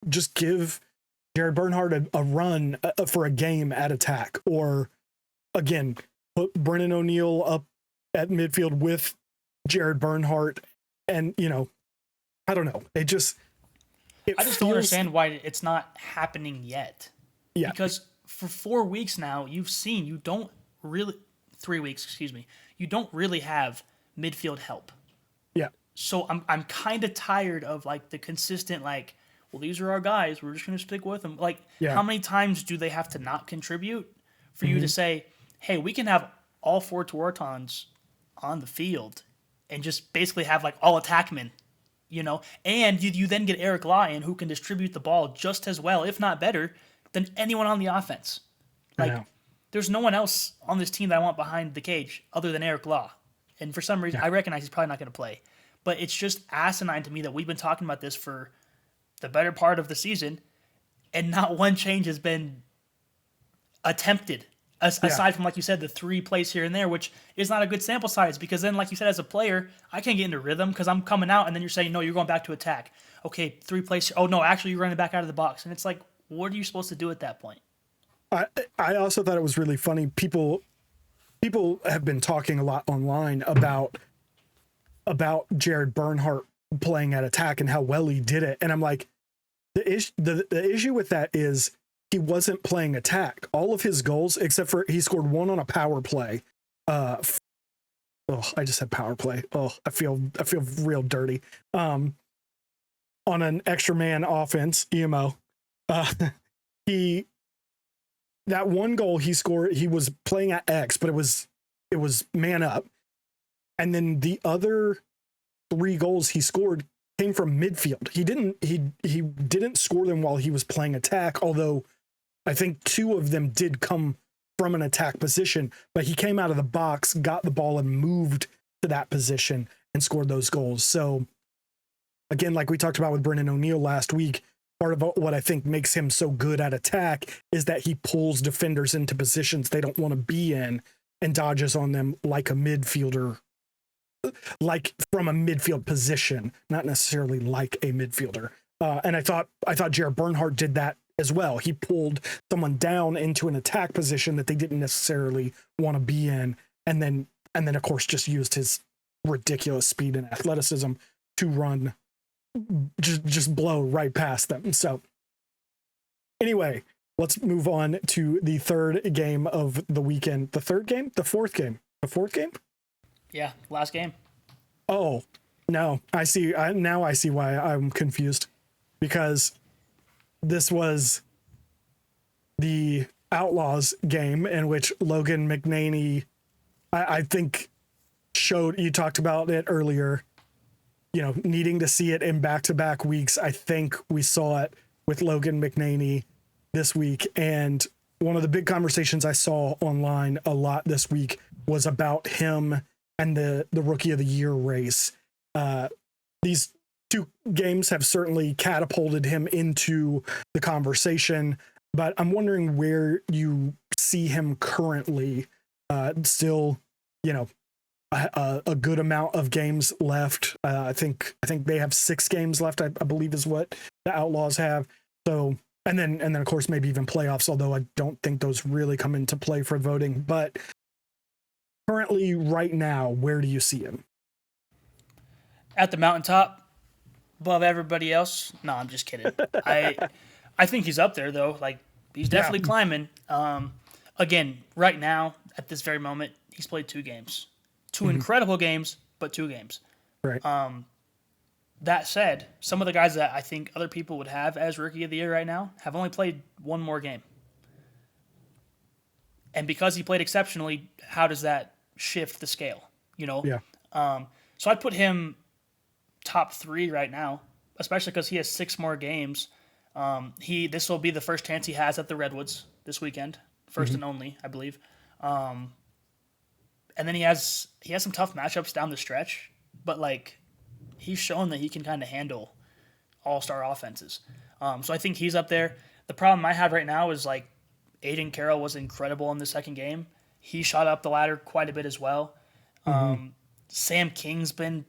just give Jared Bernhardt a run for a game at attack, or again, put Brennan O'Neill up at midfield with Jared Bernhardt. And, I don't know. I just don't understand why it's not happening yet. Yeah. Because for 4 weeks now, you've seen, 3 weeks, excuse me, you don't really have midfield help. Yeah. So I'm kind of tired of like the consistent, like, well, these are our guys, we're just going to stick with them. Like, how many times do they have to not contribute for you to say, hey, we can have all 4 Tewaratons on the field and just basically have like all attackmen, and you then get Eric Lyon, who can distribute the ball just as well, if not better, than anyone on the offense. Like, there's no one else on this team that I want behind the cage other than Eric Law. And for some reason, I recognize he's probably not going to play. But it's just asinine to me that we've been talking about this for the better part of the season, and not one change has been attempted. Aside from, like you said, the 3 plays here and there, which is not a good sample size, because then, like you said, as a player, I can't get into rhythm because I'm coming out and then you're saying, no, you're going back to attack. Okay, 3 plays. Oh, no, actually, you're running back out of the box. And it's like, what are you supposed to do at that point? I also thought it was really funny. People have been talking a lot online about Jared Bernhardt playing at attack and how well he did it. And I'm like, the issue with that is he wasn't playing attack. All of his goals, except for he scored 1 on a power play. I just said power play. Oh, I feel real dirty. On an extra man offense, EMO. That 1 goal he scored, he was playing at X, but it was man up. And then the other 3 goals he scored came from midfield. He didn't score them while he was playing attack, although I think 2 of them did come from an attack position, but he came out of the box, got the ball, and moved to that position and scored those goals. So again, like we talked about with Brennan O'Neill last week, part of what I think makes him so good at attack is that he pulls defenders into positions they don't want to be in and dodges on them like a midfielder, like from a midfield position, not necessarily like a midfielder. And I thought Jared Bernhardt did that as well. He pulled someone down into an attack position that they didn't necessarily want to be in, and then of course just used his ridiculous speed and athleticism to run, just blow right past them. So anyway, let's move on to the 3rd game of the weekend. The 3rd game? The 4th game? The 4th game? Yeah, last game. Oh, no. I see. Now I see why I'm confused, because this was the Outlaws game in which Logan McNaney, I think, showed, you talked about it earlier, needing to see it in back-to-back weeks. I think we saw it with Logan McNaney this week. And one of the big conversations I saw online a lot this week was about him and the Rookie of the Year race. These two games have certainly catapulted him into the conversation, but I'm wondering where you see him currently. Still, a good amount of games left. I think they have 6 games left, I believe is what the Outlaws have. So, and then of course maybe even playoffs, although I don't think those really come into play for voting. But currently, right now, where do you see him? At the mountaintop, above everybody else. No, I'm just kidding. I think he's up there though. Like, he's definitely climbing. Again, right now at this very moment, he's played 2 games, 2 incredible games, but 2 games. Right. That said, some of the guys that I think other people would have as Rookie of the Year right now have only played 1 more game. And because he played exceptionally, how does that shift the scale? Yeah. So I'd put him top 3 right now, especially because he has 6 more games. This will be the first chance he has at the Redwoods this weekend, first and only, I believe. And then he has some tough matchups down the stretch, but like, he's shown that he can kind of handle all-star offenses. So I think he's up there. The problem I have right now is like, Aiden Carroll was incredible in the second game. He shot up the ladder quite a bit as well. Sam King's been,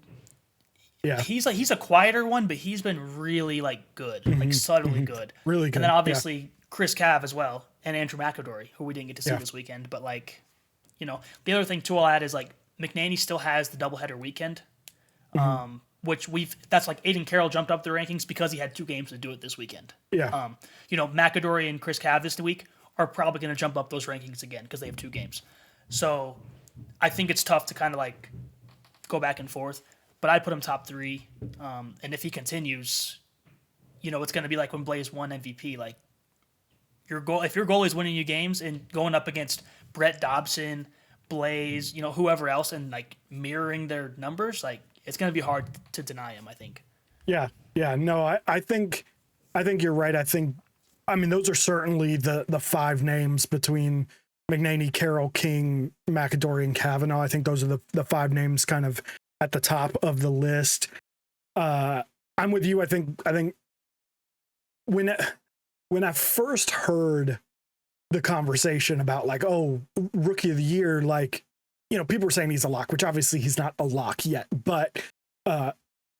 he's a quieter one, but he's been really like good, like subtly good. Really good. And then obviously Chris Cav as well, and Andrew McAdory, who we didn't get to see this weekend. But like, the other thing too I'll add is like, McNaney still has the doubleheader weekend, which that's like Aiden Carroll jumped up the rankings because he had 2 games to do it this weekend. Yeah. McAdory and Chris Cav this week are probably going to jump up those rankings again because they have 2 games. So I think it's tough to kind of like go back and forth, but I'd put him top 3. And if he continues, it's going to be like when Blaze won MVP. Like, if your goalie's winning you games and going up against Brett Dobson, Blaze, whoever else, and like mirroring their numbers, like, it's going to be hard to deny him, I think. Yeah. No, I think you're right. I mean, those are certainly the 5 names between McNaney, Carroll, King, McAdory, and Kavanaugh. I think those are the 5 names kind of at the top of the list. I'm with you. I think when I first heard the conversation about like, oh, Rookie of the Year, like, people were saying he's a lock, which obviously he's not a lock yet. But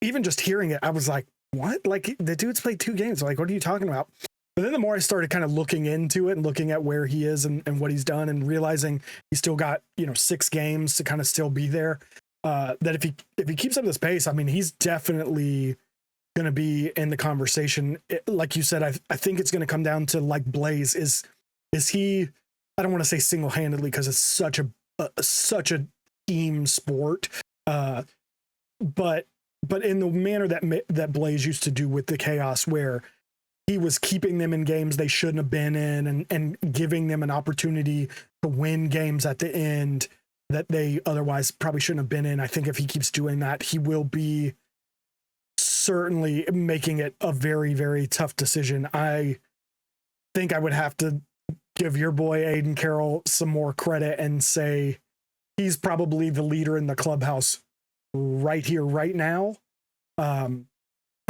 even just hearing it, I was like, what? Like, the dude's played 2 games. Like, what are you talking about? But then the more I started kind of looking into it and looking at where he is and what he's done and realizing he's still got, 6 games to kind of still be there, that if he keeps up this pace, I mean, he's definitely going to be in the conversation. Like you said, I think it's going to come down to like Blaze. Is he, I don't want to say single-handedly because it's such a team sport, but in the manner that Blaze used to do with the Chaos, where he was keeping them in games they shouldn't have been in and giving them an opportunity to win games at the end that they otherwise probably shouldn't have been in. I think if he keeps doing that, he will be certainly making it a very, very tough decision. I think I would have to give your boy Aiden Carroll some more credit and say he's probably the leader in the clubhouse right here, right now.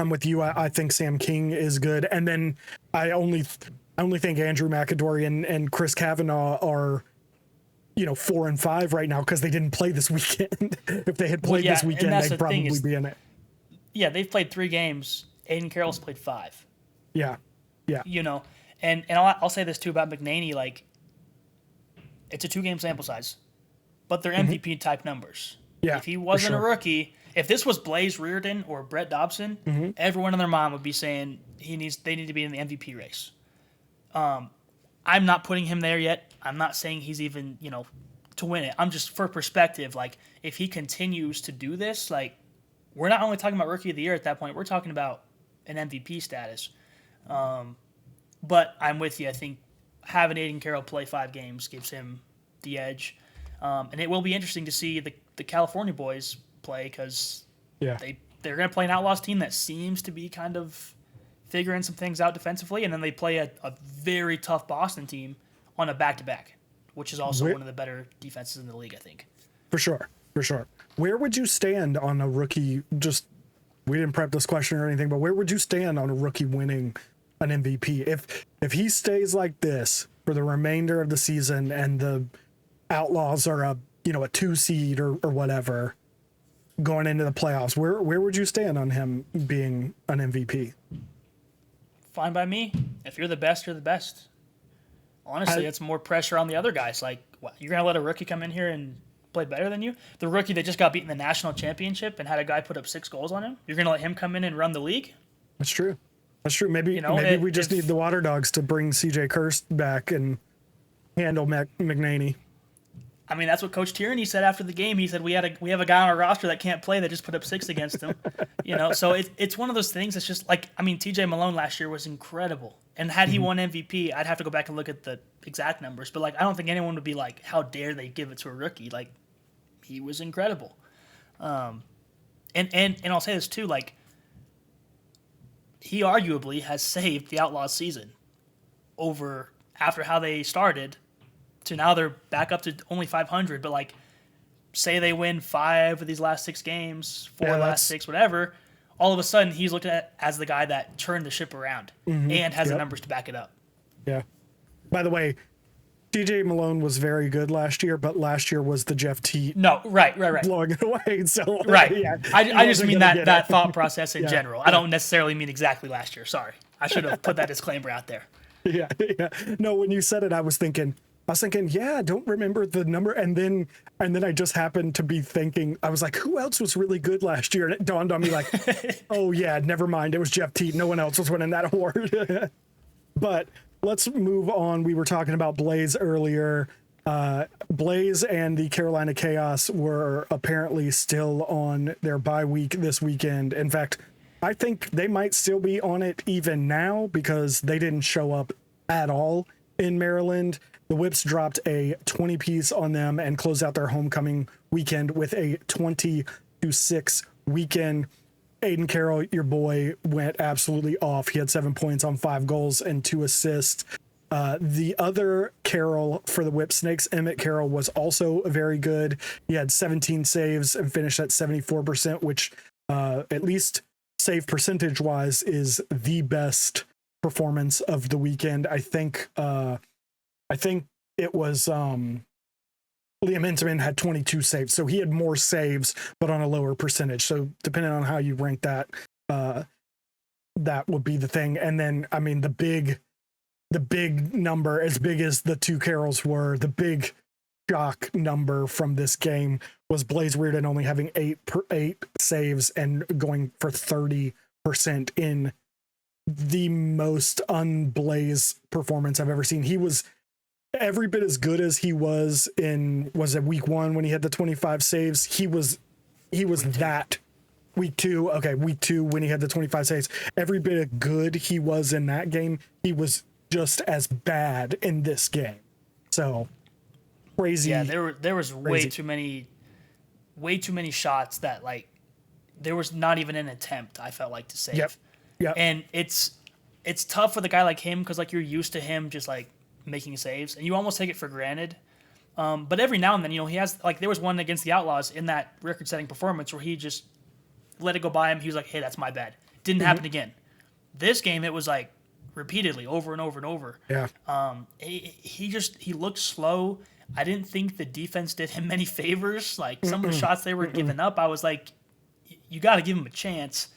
I'm with you. I think Sam King is good. And then I only think Andrew McAdory and Chris Kavanaugh are, 4 and 5 right now because they didn't play this weekend. If they had played this weekend, they'd probably be in it. Yeah, they've played 3 games. Aiden Carroll's played 5. Yeah. And I'll say this too about McNaney, like, it's a 2-game sample size, but they're MVP type numbers. Yeah, if he wasn't a rookie, if this was Blaze Riordan or Brett Dobson, everyone and their mom would be saying they need to be in the MVP race. I'm not putting him there yet. I'm not saying he's even, to win it. I'm just, for perspective, like, if he continues to do this, like, we're not only talking about Rookie of the Year at that point, we're talking about an MVP status. But I'm with you. I think having Aiden Carroll play 5 games gives him the edge. And it will be interesting to see the California boys play because they they're going to play an Outlaws team that seems to be kind of figuring some things out defensively, and then they play a very tough Boston team on a back-to-back, which is also one of the better defenses in the league, I think. For sure. Where would you stand on a rookie? We didn't prep this question or anything, but where would you stand on a rookie winning an MVP? If he stays like this for the remainder of the season and the Outlaws are a 2 seed or whatever going into the playoffs, where would you stand on him being an MVP? Fine by me. If you're the best, you're the best. Honestly, it's more pressure on the other guys. Like, what, you're going to let a rookie come in here and play better than you? The rookie that just got beaten in the national championship and had a guy put up 6 goals on him? You're going to let him come in and run the league? That's true. Maybe we just need the Water Dogs to bring CJ Kirst back and handle McNaney. I mean, that's what Coach Tierney said after the game. He said we have a guy on our roster that can't play that just put up 6 against him. So it's one of those things that's just like, I mean, TJ Malone last year was incredible. And had he won MVP, I'd have to go back and look at the exact numbers. But, like, I don't think anyone would be like, how dare they give it to a rookie? Like, he was incredible. And I'll say this, too, like, he arguably has saved the Outlaws season over after how they started to now they're back up to only 500. But, like, say they win 5 of these last 6 games, 4 last 6, whatever, all of a sudden he's looked at as the guy that turned the ship around and has the numbers to back it up. Yeah. By the way, TJ Malone was very good last year, but last year was the Jeff T. No, right. Blowing it away. So right. Yeah. I just mean that thought process in general. I don't necessarily mean exactly last year. Sorry. I should have put that disclaimer out there. Yeah. No, when you said it, I was thinking, yeah, I don't remember the number. And then I just happened to be thinking, I was like, who else was really good last year? And it dawned on me like, oh yeah, never mind. It was Jeff T. No one else was winning that award. But let's move on. We were talking about Blaze earlier. Blaze and the Carolina Chaos were apparently still on their bye week this weekend. In fact, I think they might still be on it even now because they didn't show up at all in Maryland. The Whips dropped a 20-piece on them and closed out their homecoming weekend with a 20-6 weekend. Aiden Carroll, your boy, went absolutely off. He had 7 points on 5 goals and 2 assists. The other Carroll for the Whipsnakes, Emmett Carroll, was also very good. He had 17 saves and finished at 74%, which at least save percentage-wise is the best performance of the weekend. I think it was Liam Intamin had 22 saves, so he had more saves, but on a lower percentage. So depending on how you rank that, that would be the thing. And then, I mean, the big number, as big as the 2 Carrolls were, the big shock number from this game was Blaze Riordan only having 8 saves and going for 30% in the most unBlaze performance I've ever seen. He was every bit as good as he was it week 1 when he had the 25 saves? He was that. Week 2 when he had the 25 saves. Every bit of good he was in that game, he was just as bad in this game. So crazy. Yeah, there was way too many shots that, like, there was not even an attempt, I felt like, to save. Yep. And it's tough with a guy like him because, like, you're used to him just, like, making saves, and you almost take it for granted. But every now and then, he has, like, there was one against the Outlaws in that record-setting performance where he just let it go by him. He was like, hey, that's my bad. Didn't happen again. This game, it was, like, repeatedly, over and over and over. Yeah. He looked slow. I didn't think the defense did him many favors. Like, some of the shots they were giving up, I was like, you got to give him a chance.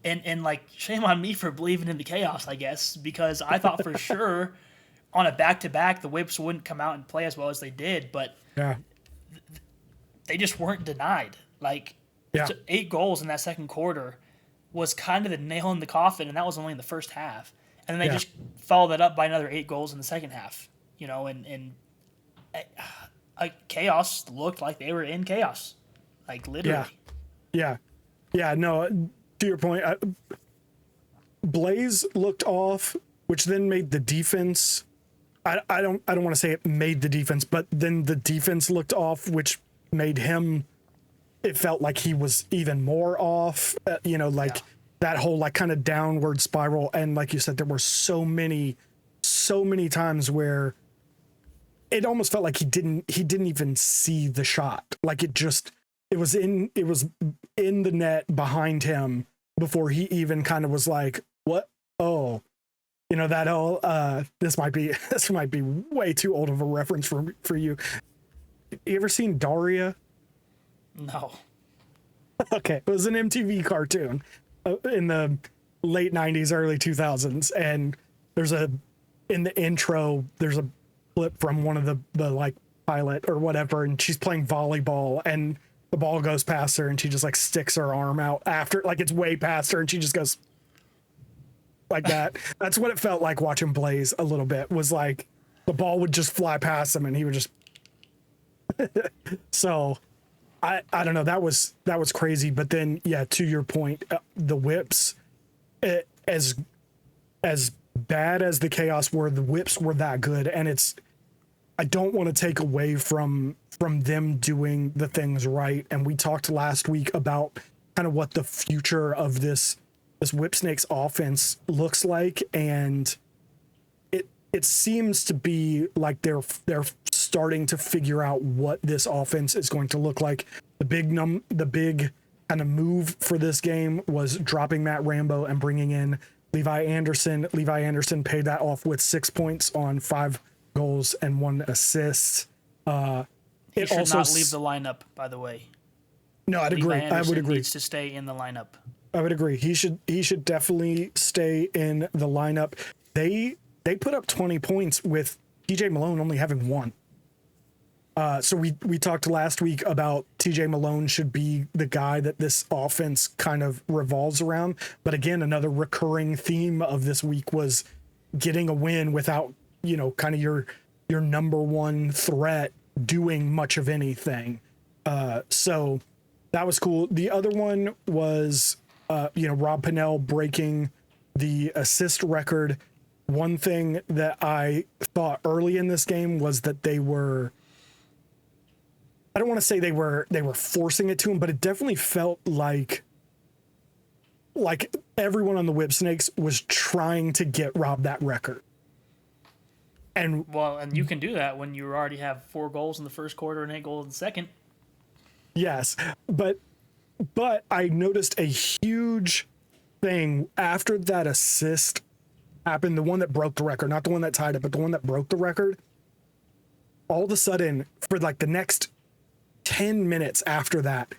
And like, shame on me for believing in the chaos, I guess, because I thought for sure on a back-to-back the Whips wouldn't come out and play as well as they did, but they just weren't denied. Like, 8 goals in that second quarter was kind of the nail in the coffin, and that was only in the first half. And then they just followed that up by another 8 goals in the second half, and chaos looked like they were in chaos, like, literally. Yeah, no, to your point, Blaze looked off, which then made the defense. I don't want to say it made the defense, but then the defense looked off, which made him it felt like he was even more off, like that whole like kind of downward spiral. And like you said, there were so many times where it almost felt like he didn't even see the shot. Like it was in the net behind him before he even kind of was like, what? Oh, that whole, this might be way too old of a reference for you. You ever seen Daria? No. Okay, it was an MTV cartoon in the late 90s, early 2000s, and in the intro there's a clip from one of the like pilot or whatever, and she's playing volleyball and the ball goes past her and she just like sticks her arm out after, like it's way past her, and she just goes like that. That's what it felt like watching Blaze a little bit, was like the ball would just fly past him and he would just so I don't know. That was crazy. But then, yeah, to your point, the whips, as bad as the chaos were, the whips were that good. And I don't want to take away from them doing the things right. And we talked last week about kind of what the future of this Whipsnakes offense looks like. And it seems to be like they're starting to figure out what this offense is going to look like. The big kind of move for this game was dropping Matt Rambo and bringing in Levi Anderson. Levi Anderson paid that off with 6 points on 5 goals and 1 assist. He should not leave the lineup, by the way. No, I'd agree. I would agree. Needs to stay in the lineup. I would agree. He should definitely stay in the lineup. They put up 20 points with TJ Malone only having 1. So we talked last week about TJ Malone should be the guy that this offense kind of revolves around. But again, another recurring theme of this week was getting a win without, kind of your number one threat doing much of anything. So that was cool. The other one was, Rob Pennell breaking the assist record. One thing that I thought early in this game was that I don't want to say they were forcing it to him, but it definitely felt like everyone on the Whipsnakes was trying to get Rob that record. And you can do that when you already have 4 goals in the first quarter and 8 goals in the second. Yes, but I noticed a huge thing after that assist happened, the one that broke the record, not the one that tied it, but the one that broke the record. All of a sudden, for like the next 10 minutes after that,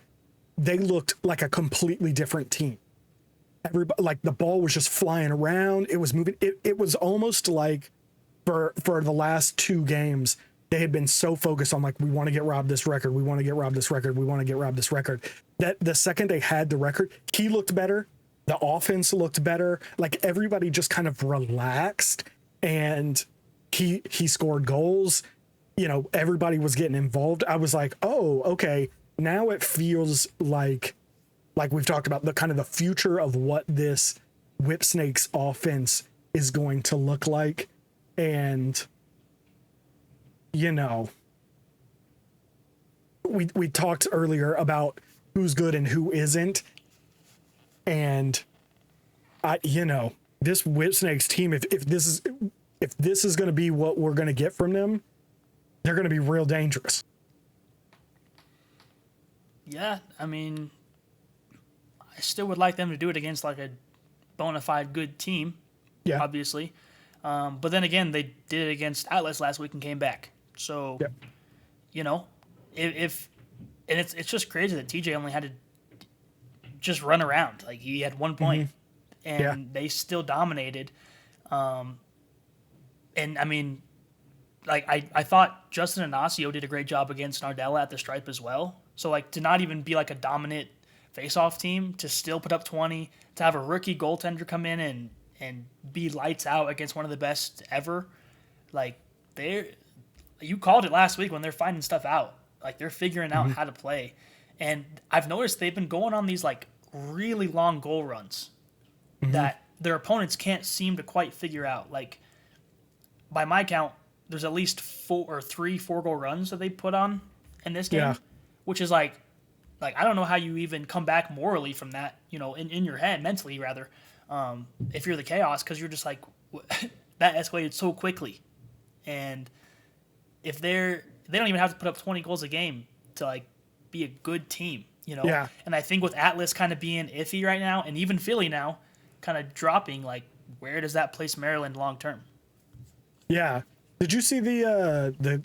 they looked like a completely different team. Everybody, like the ball was just flying around. It was moving. It was almost like for the last 2 games, they had been so focused on like, we want to get Rob this record. We want to get Rob this record. We want to get Rob this record. That the second they had the record, he looked better. The offense looked better. Like everybody just kind of relaxed, and he scored goals. Everybody was getting involved. I was like, oh, okay. Now it feels like we've talked about the kind of the future of what this Whipsnakes offense is going to look like. And, we talked earlier about who's good and who isn't. And this Whipsnakes team, if this is going to be what we're going to get from them, they're going to be real dangerous. Yeah, I mean, I still would like them to do it against like a bona fide good team. Yeah, obviously. But then again, they did it against Outlaws last week and came back. So, if it's just crazy that TJ only had to just run around. Like he had 1 point, and they still dominated. And I mean, like I thought Justin Inacio did a great job against Nardella at the stripe as well. So like to not even be like a dominant face-off team, to still put up 20, to have a rookie goaltender come in and be lights out against one of the best ever. Like you called it last week when they're finding stuff out. Like they're figuring out how to play. And I've noticed they've been going on these like really long goal runs that their opponents can't seem to quite figure out. Like by my count, there's at least 4 goal runs that they put on in this game, which is like Like, I don't know how you even come back morally from that, in your head, mentally rather, if you're the Chaos, because you're just like, that escalated so quickly. And if they don't even have to put up 20 goals a game to like be a good team, Yeah. And I think with Atlas kind of being iffy right now, and even Philly now kind of dropping, like, where does that place Maryland long term? Yeah. Did you see the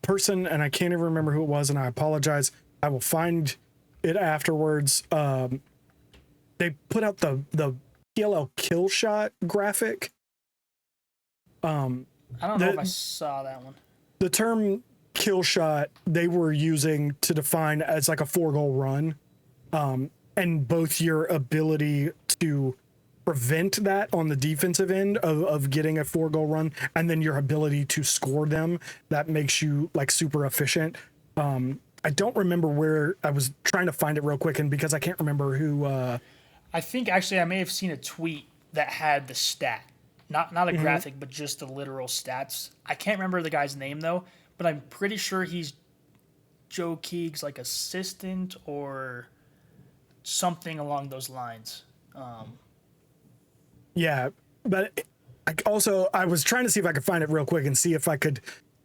person, and I can't even remember who it was, and I apologize. I will find it afterwards. They put out the PLL kill shot graphic. I don't know if I saw that one. The term kill shot they were using to define as like a 4-goal run, and both your ability to prevent that on the defensive end of getting a 4-goal run, and then your ability to score them, that makes you like super efficient. I don't remember where. I was trying to find it real quick, and because I can't remember who. I think actually I may have seen a tweet that had the stat, not a graphic, but just the literal stats. I can't remember the guy's name though, but I'm pretty sure he's Joe Keege's like assistant or something along those lines. Yeah, but I was trying to see if I could find it real quick and see if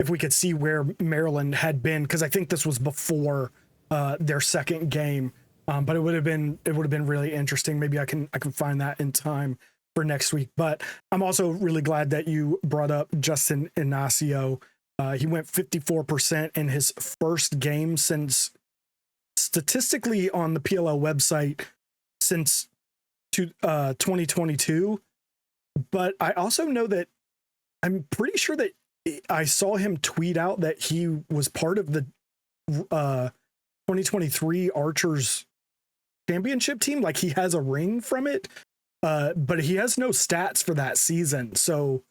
we could see where Maryland had been, because I think this was before their second game. But it would have been really interesting. Maybe I can find that in time for next week. But I'm also really glad that you brought up Justin Inacio. He went 54% in his first game since, statistically on the PLL website, since 2022. But I also know that I'm pretty sure that I saw him tweet out that he was part of the 2023 Archers championship team. Like, he has a ring from it, but he has no stats for that season. So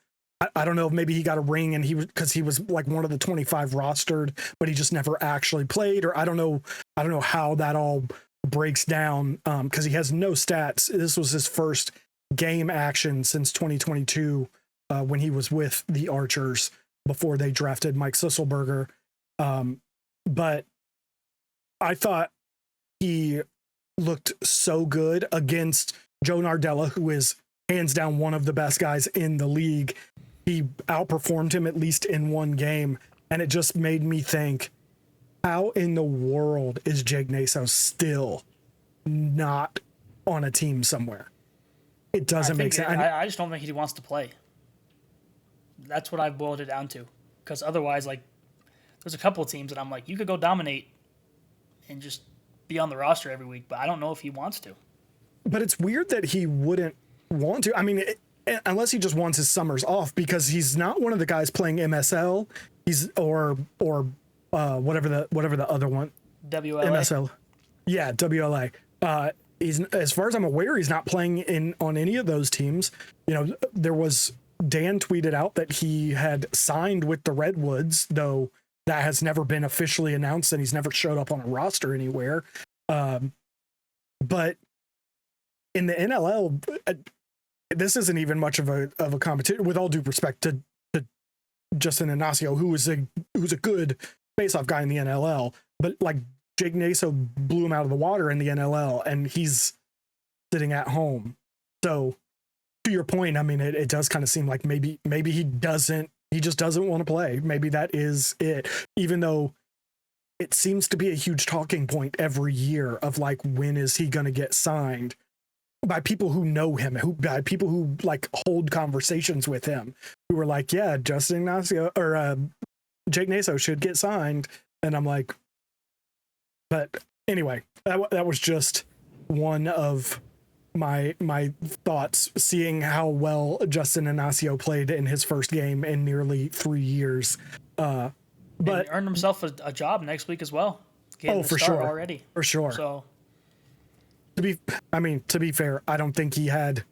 I don't know if maybe he got a ring and because he was like one of the 25 rostered, but he just never actually played, or I don't know how that all breaks down, because he has no stats. This was his first game action since 2022, when he was with the Archers before they drafted Mike Sisselberger. But I thought he looked so good against Joe Nardella, who is hands down one of the best guys in the league. He outperformed him at least in one game, and it just made me think, how in the world is Jake Naso still not on a team somewhere? It doesn't make sense. I just don't think he wants to play. That's what I've boiled it down to. Because otherwise, like, there's a couple of teams that I'm like, you could go dominate and just be on the roster every week, but I don't know if he wants to. But it's weird that he wouldn't want to. I mean, unless he just wants his summers off, because he's not one of the guys playing MSL. He's or whatever the other one. WLA. MSL. Yeah, WLA. He's, as far as I'm aware, he's not playing on any of those teams. There was, Dan tweeted out that he had signed with the Redwoods, though that has never been officially announced, and he's never showed up on a roster anywhere. But in the NLL, this isn't even much of a competition, with all due respect to Justin Inacio, who's a good face-off guy in the NLL, but like, Jake Naso blew him out of the water in the NLL, and he's sitting at home. So, to your point, I mean, it does kind of seem like maybe he just doesn't want to play. Maybe that is it. Even though it seems to be a huge talking point every year of like, when is he going to get signed, by people who know him, by people who like hold conversations with him, who are like, yeah, Justin Ignacio or Jake Naso should get signed. And I'm like, but anyway, that was just one of my thoughts, seeing how well Justin Inacio played in his first game in nearly 3 years. But and earned himself a job next week as well. For sure, already. For sure. So to be fair, I don't think he had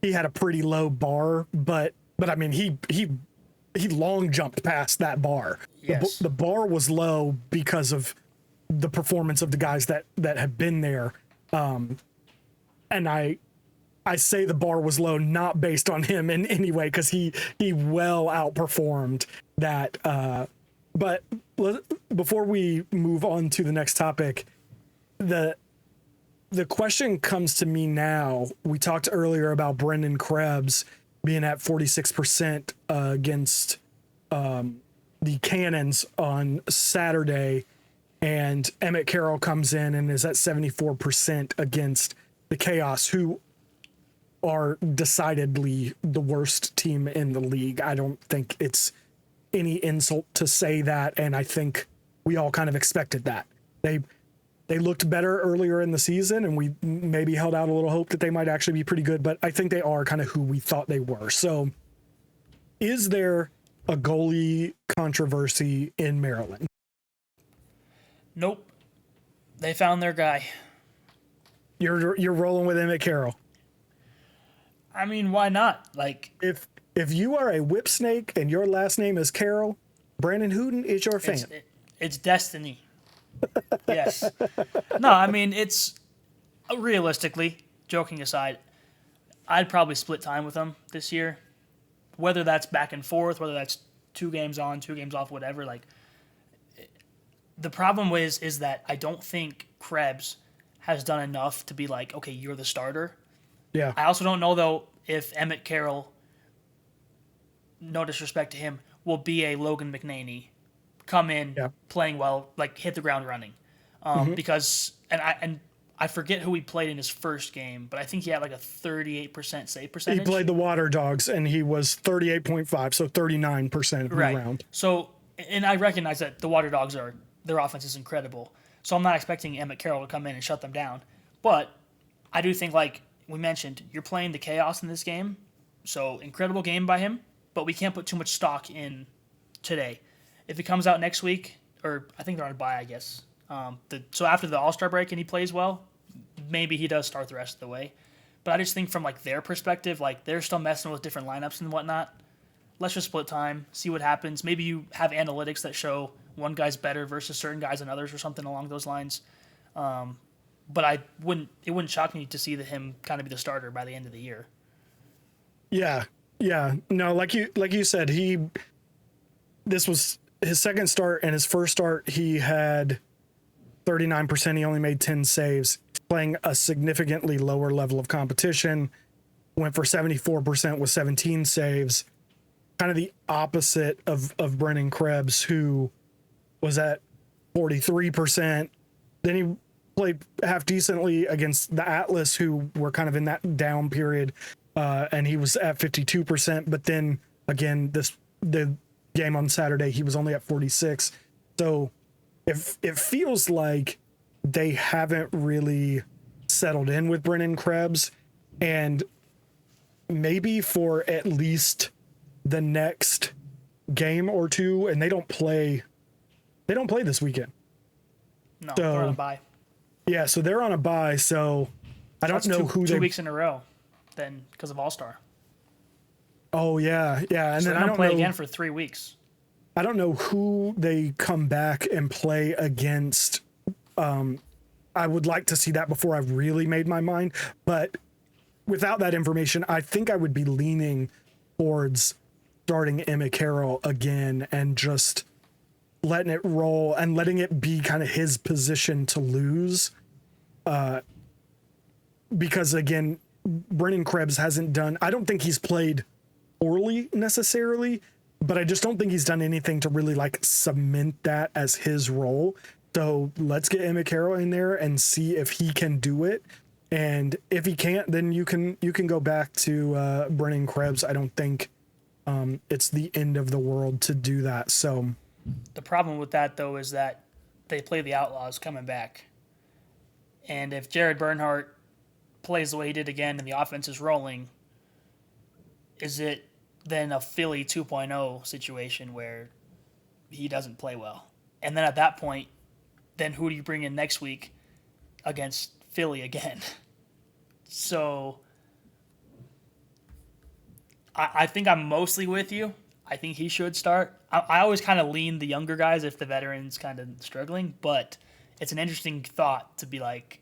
a pretty low bar, but I mean, he long jumped past that bar. Yes. The bar was low because of the performance of the guys that have been there. And I say the bar was low, not based on him in any way, because he well outperformed that. But before we move on to the next topic, the question comes to me now. We talked earlier about Brendan Krebs being at 46% against the Cannons on Saturday, and Emmett Carroll comes in and is at 74% against the Chaos, who are decidedly the worst team in the league. I don't think it's any insult to say that, and I think we all kind of expected that. They looked better earlier in the season, and we maybe held out a little hope that they might actually be pretty good, but I think they are kind of who we thought they were. So is there a goalie controversy in Maryland? Nope. They found their guy. You're rolling with Emmett Carroll. I mean, why not? Like, if you are a Whipsnake and your last name is Carroll, Brandon Hooten is your fan. It's destiny. Yes. No, I mean, it's realistically, joking aside, I'd probably split time with them this year. Whether that's back and forth, whether that's 2 games on, 2 games off, whatever. Like, the problem is that I don't think Krebs has done enough to be like, okay, you're the starter. Yeah. I also don't know, though, if Emmett Carroll, no disrespect to him, will be a Logan McNaney, come in playing well, like hit the ground running. Because I forget who he played in his first game, but I think he had like a 38% save percentage. He played the Water Dogs, and he was 38.5, so 39% of the round. So, and I recognize that the Water Dogs their offense is incredible. So I'm not expecting Emmett Carroll to come in and shut them down. But I do think, like we mentioned, you're playing the Chaos in this game. So incredible game by him, but we can't put too much stock in today. If he comes out next week, or I think they're on a bye, I guess. So after the All-Star break and he plays well, maybe he does start the rest of the way. But I just think from like their perspective, like they're still messing with different lineups and whatnot. Let's just split time, see what happens. Maybe you have analytics that show one guy's better versus certain guys and others or something along those lines. But it wouldn't shock me to see him kind of be the starter by the end of the year. Yeah. No, like you said, this was his second start, and his first start he had 39%. He only made 10 saves, playing a significantly lower level of competition. Went for 74% with 17 saves. Kind of the opposite of Brendan Krebs, who was at 43%. Then he played half decently against the Atlas, who were kind of in that down period, and he was at 52%. But then again, the game on Saturday, he was only at 46. So it feels like they haven't really settled in with Brendan Krebs, and maybe for at least the next game or two, and they don't play this weekend. No, they're on a bye. Yeah, so they're on a bye, so I don't know who 2 weeks in a row then because of All-Star. Oh yeah. And so then I don't play again for 3 weeks. I don't know who they come back and play against. I would like to see that before I really made my mind, but without that information, I think I would be leaning towards starting Emmett Carroll again and just letting it roll and letting it be kind of his position to lose. Because again, Brendan Krebs hasn't done, I don't think he's played poorly necessarily, but I just don't think he's done anything to really like cement that as his role. So let's get Emmett Carroll in there and see if he can do it. And if he can't, then you can go back to Brendan Krebs. I don't think it's the end of the world to do that. So the problem with that, though, is that they play the Outlaws coming back. And if Jared Bernhardt plays the way he did again and the offense is rolling, is it then a Philly 2.0 situation where he doesn't play well? And then at that point, then who do you bring in next week against Philly again? So I think I'm mostly with you. I think he should start. I always kind of lean the younger guys if the veterans kind of struggling, but it's an interesting thought to be like,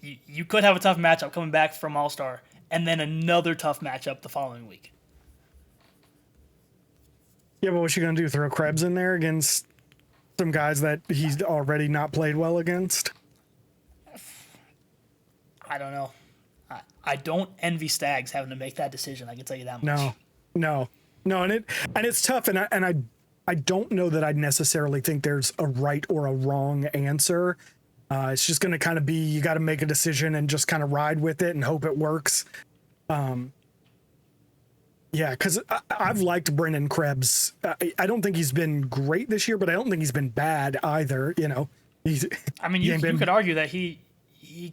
you could have a tough matchup coming back from All-Star and then another tough matchup the following week. Yeah, but what you going to do? Throw Krebs in there against some guys that he's already not played well against? I don't know. I don't envy Stags having to make that decision. I can tell you that much. No, and it's tough, and I don't know that I necessarily think there's a right or a wrong answer. It's just going to kind of be, you got to make a decision and just kind of ride with it and hope it works. Yeah, because I've liked Brennan Krebs. I don't think he's been great this year, but I don't think he's been bad either. You know, I mean, you could argue that he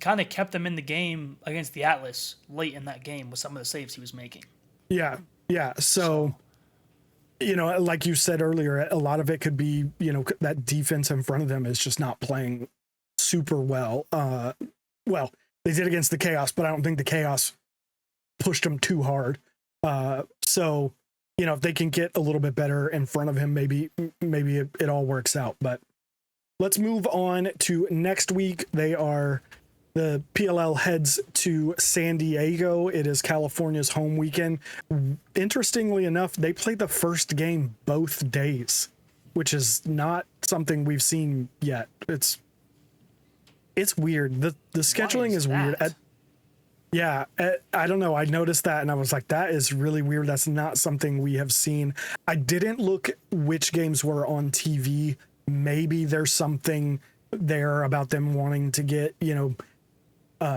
kind of kept them in the game against the Atlas late in that game with some of the saves he was making. Yeah. So, you know, like you said earlier, a lot of it could be, you know, that defense in front of them is just not playing super well. Well, they did against the Chaos, but I don't think the Chaos pushed them too hard. So, you know, if they can get a little bit better in front of him, maybe it all works out. But let's move on to next week. The PLL heads to San Diego. It is California's home weekend. Interestingly enough, they played the first game both days, which is not something we've seen yet. It's weird. The scheduling is weird. Yeah, I don't know. I noticed that and I was like, that is really weird. That's not something we have seen. I didn't look which games were on TV. Maybe there's something there about them wanting to get, you know,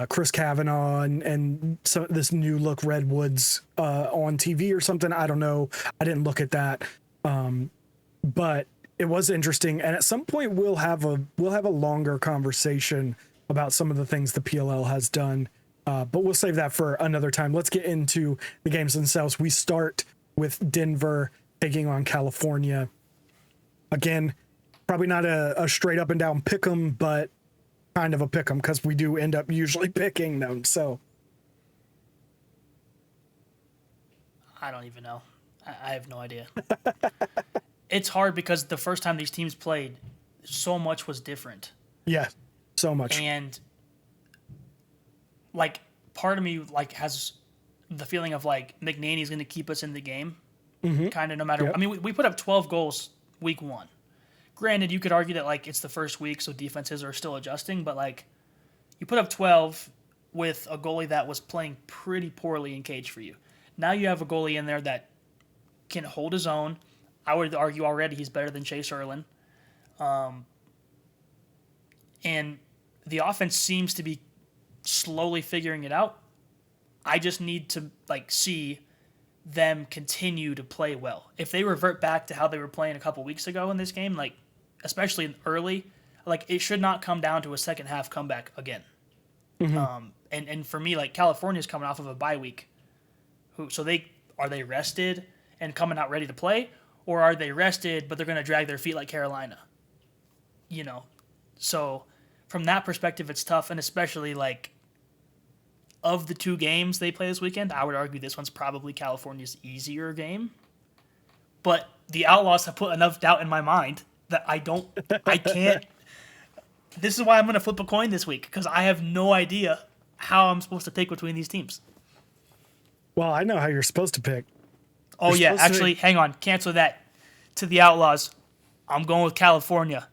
Chris Kavanaugh and some this new look Redwoods on TV or something. I don't know. I didn't look at that. But it was interesting. And at some point we'll have a longer conversation about some of the things the PLL has done. But we'll save that for another time. Let's get into the games themselves. We start with Denver taking on California. Again, probably not a straight up and down pick 'em, but kind of a pick 'em because we do end up usually picking them. So I don't even know. I have no idea. It's hard because the first time these teams played, so much was different. Yeah, so much. And like part of me like has the feeling of like McNaney's going to keep us in the game, kind of no matter. Yep. I mean, we put up 12 goals week 1. Granted, you could argue that like it's the first week, so defenses are still adjusting, but like you put up 12 with a goalie that was playing pretty poorly in cage for you. Now you have a goalie in there that can hold his own. I would argue already he's better than Chase Erlin. And the offense seems to be slowly figuring it out. I just need to like see them continue to play well. If they revert back to how they were playing a couple weeks ago in this game, like especially early, like it should not come down to a second half comeback again. And for me, like California's coming off of a bye week. So are they rested and coming out ready to play, or are they rested but they're going to drag their feet like Carolina? You know, so from that perspective, it's tough, and especially like of the 2 games they play this weekend, I would argue this one's probably California's easier game. But the Outlaws have put enough doubt in my mind that I can't. This is why I'm going to flip a coin this week, because I have no idea how I'm supposed to pick between these teams. Well, I know how you're supposed to pick. Oh, yeah. Actually, hang on. Cancel that to the Outlaws. I'm going with California.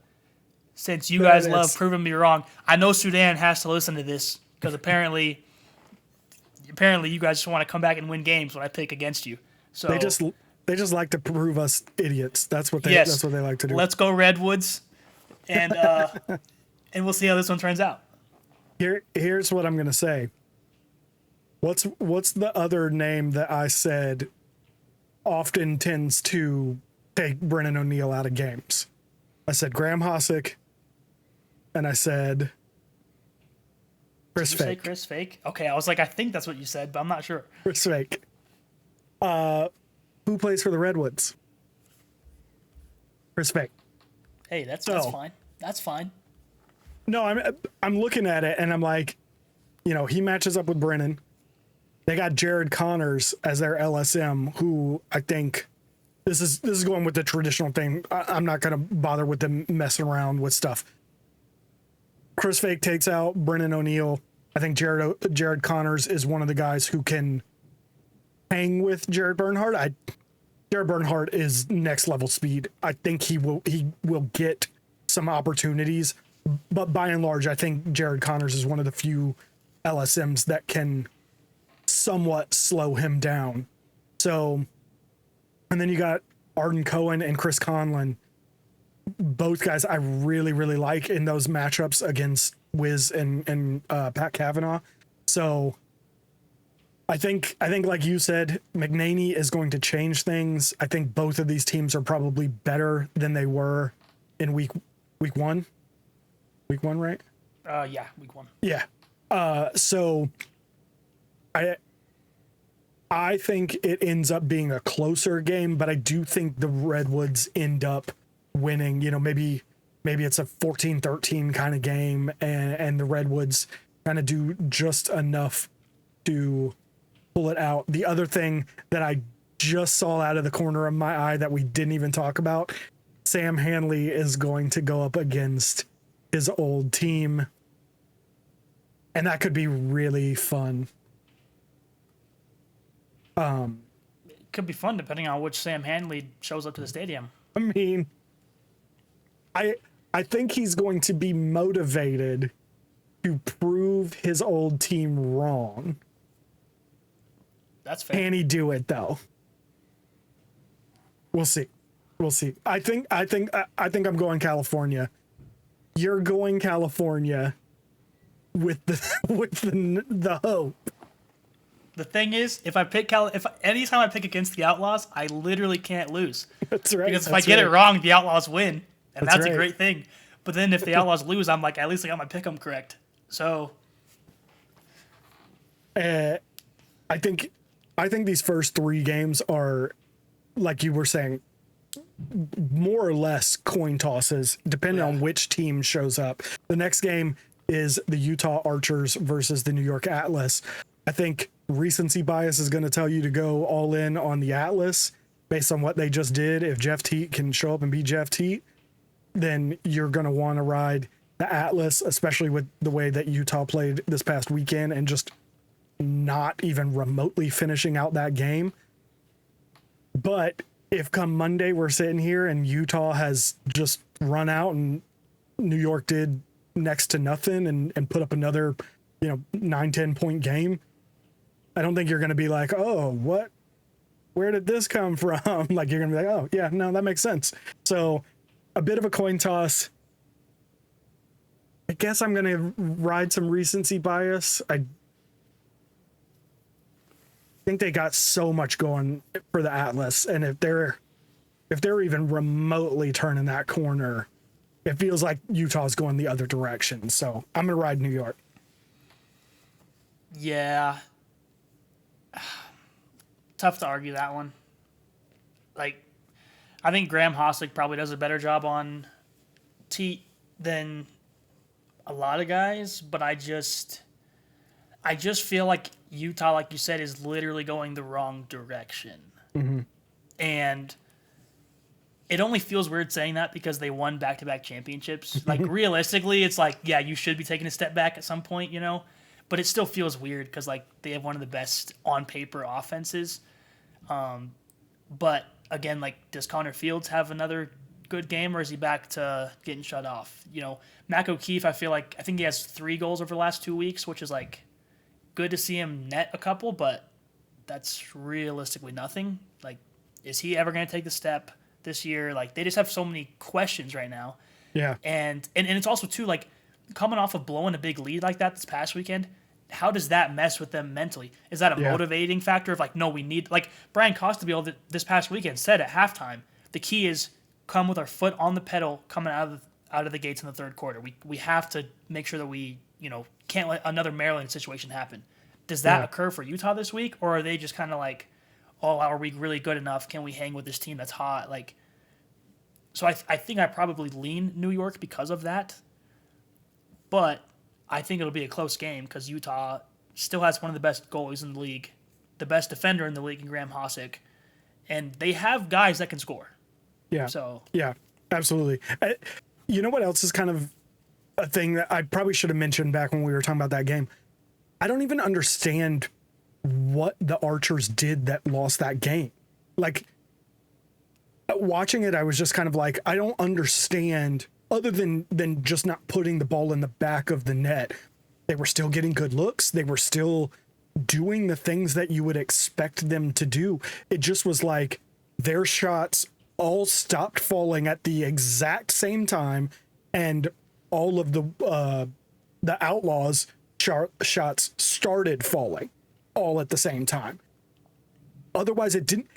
Since you guys love proving me wrong, I know Sudan has to listen to this because apparently you guys just want to come back and win games when I pick against you. So they just like to prove us idiots. That's what they like to do. Let's go Redwoods, and we'll see how this one turns out. Here's what I'm gonna say. What's the other name that I said often tends to take Brennan O'Neill out of games? I said Graham Hossack, and I said Chris Fake. Did you say Chris Fake? Okay, I was like, I think that's what you said, but I'm not sure. Chris Fake. Who plays for the Redwoods? Chris Fake. Hey, that's fine. That's fine. No, I'm looking at it and I'm like, you know, he matches up with Brennan. They got Jared Connors as their LSM, who I think this is going with the traditional thing. I'm not going to bother with them messing around with stuff. Chris Fake takes out Brennan O'Neill. I think Jared Connors is one of the guys who can hang with Jared Bernhardt. Jared Bernhardt is next level speed. I think he will get some opportunities, but by and large, I think Jared Connors is one of the few LSMs that can somewhat slow him down. So, and then you got Arden Cohen and Chris Conlon, both guys I really, really like in those matchups against Wiz and Pat Kavanaugh. So I think like you said, McNaney is going to change things. I think both of these teams are probably better than they were in week one. Week one, right? Yeah, week one. Yeah. So I think it ends up being a closer game, but I do think the Redwoods end up winning. You know, maybe it's a 14-13 kind of game, and the Redwoods kind of do just enough to pull it out. The other thing that I just saw out of the corner of my eye that we didn't even talk about, Sam Hanley is going to go up against his old team, and that could be really fun. It could be fun depending on which Sam Hanley shows up to the stadium. I mean, I think he's going to be motivated to prove his old team wrong. That's fair. Can he do it though? We'll see. I think I'm going California. You're going California with the hope. The thing is, if anytime I pick against the Outlaws, I literally can't lose. That's right. Because if I get it wrong, the Outlaws win, and that's right. a great thing. But then if the Outlaws lose, I'm like, at least I got my pick 'em correct. So, I think these first three games are, like you were saying, more or less coin tosses, depending on which team shows up. The next game is the Utah Archers versus the New York Atlas. I think recency bias is going to tell you to go all in on the Atlas based on what they just did. If Jeff Teat can show up and be Jeff Teat, then you're going to want to ride the Atlas, especially with the way that Utah played this past weekend and just not even remotely finishing out that game. But if come Monday we're sitting here and Utah has just run out and New York did next to nothing and put up another, 9-10 point game, I don't think you're going to be like, oh, what? Where did this come from? Like, you're going to be like, oh, yeah, no, that makes sense. So a bit of a coin toss. I guess I'm going to ride some recency bias. I think they got so much going for the Atlas, and if they're even remotely turning that corner, it feels like Utah's going the other direction. So I'm going to ride New York. yeah. Tough to argue that one. Like, I think Graham Hossack probably does a better job on Teat than a lot of guys, but I just feel like Utah, like you said, is literally going the wrong direction. Mm-hmm. And it only feels weird saying that because they won back-to-back championships. Like, realistically, it's like, yeah, you should be taking a step back at some point, But it still feels weird because, like, they have one of the best on-paper offenses. But, again, like, does Connor Fields have another good game, or is he back to getting shut off? Mac O'Keefe, I think he has 3 goals over the last 2 weeks, which is, like, good to see him net a couple, but that's realistically nothing. Like, is he ever going to take the step this year? Like, they just have so many questions right now. Yeah. And it's also, too, like, coming off of blowing a big lead like that this past weekend, how does that mess with them mentally? Is that a motivating factor of, like, no, we need... Like, Brian Costabile this past weekend said at halftime, the key is come with our foot on the pedal coming out of the gates in the third quarter. We have to make sure that we, can't let another Maryland situation happen. Does that occur for Utah this week, or are they just kind of like, oh, are we really good enough? Can we hang with this team that's hot? Like, so I think I probably lean New York because of that. But I think it'll be a close game because Utah still has one of the best goalies in the league, the best defender in the league in Graham Hossack, and they have guys that can score. Yeah. So yeah, absolutely. You know what else is kind of a thing that I probably should have mentioned back when we were talking about that game? I don't even understand what the Archers did that lost that game. Like, watching it, I was just kind of like, I don't understand, other than just not putting the ball in the back of the net. They were still getting good looks. They were still doing the things that you would expect them to do. It just was like their shots all stopped falling at the exact same time, and all of the Outlaws shots started falling all at the same time. Otherwise, it didn't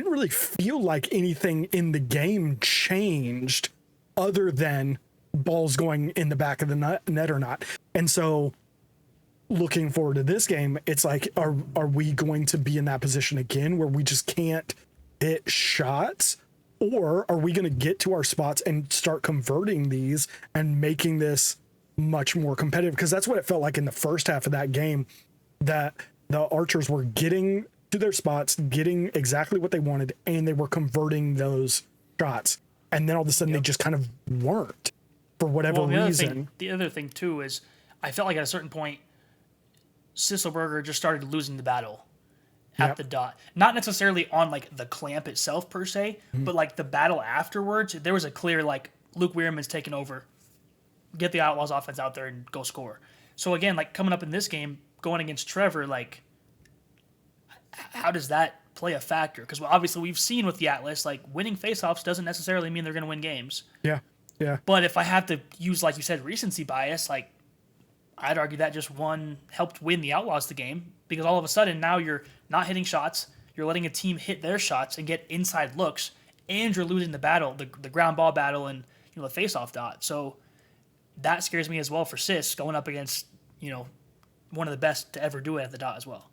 really feel like anything in the game changed other than balls going in the back of the net or not. And so looking forward to this game, it's like, are we going to be in that position again where we just can't hit shots? Or are we going to get to our spots and start converting these and making this much more competitive? Because that's what it felt like in the first half of that game, that the Archers were getting to their spots, getting exactly what they wanted, and they were converting those shots. And then all of a sudden they just kind of weren't for whatever reason. The other thing too is I felt like at a certain point, Sisselberger just started losing the battle at the dot. Not necessarily on like the clamp itself per se, but like the battle afterwards, there was a clear like Luke Weirman's taking over, get the Outlaws offense out there and go score. So again, like coming up in this game, going against Trevor, like how does that play a factor? Because obviously we've seen with the Atlas, like winning faceoffs doesn't necessarily mean they're going to win games. Yeah. But if I have to use, like you said, recency bias, like I'd argue that just helped win the Outlaws the game, because all of a sudden now you're not hitting shots, you're letting a team hit their shots and get inside looks, and you're losing the battle, the ground ball battle, and the faceoff dot. So that scares me as well for Sis going up against one of the best to ever do it at the dot as well.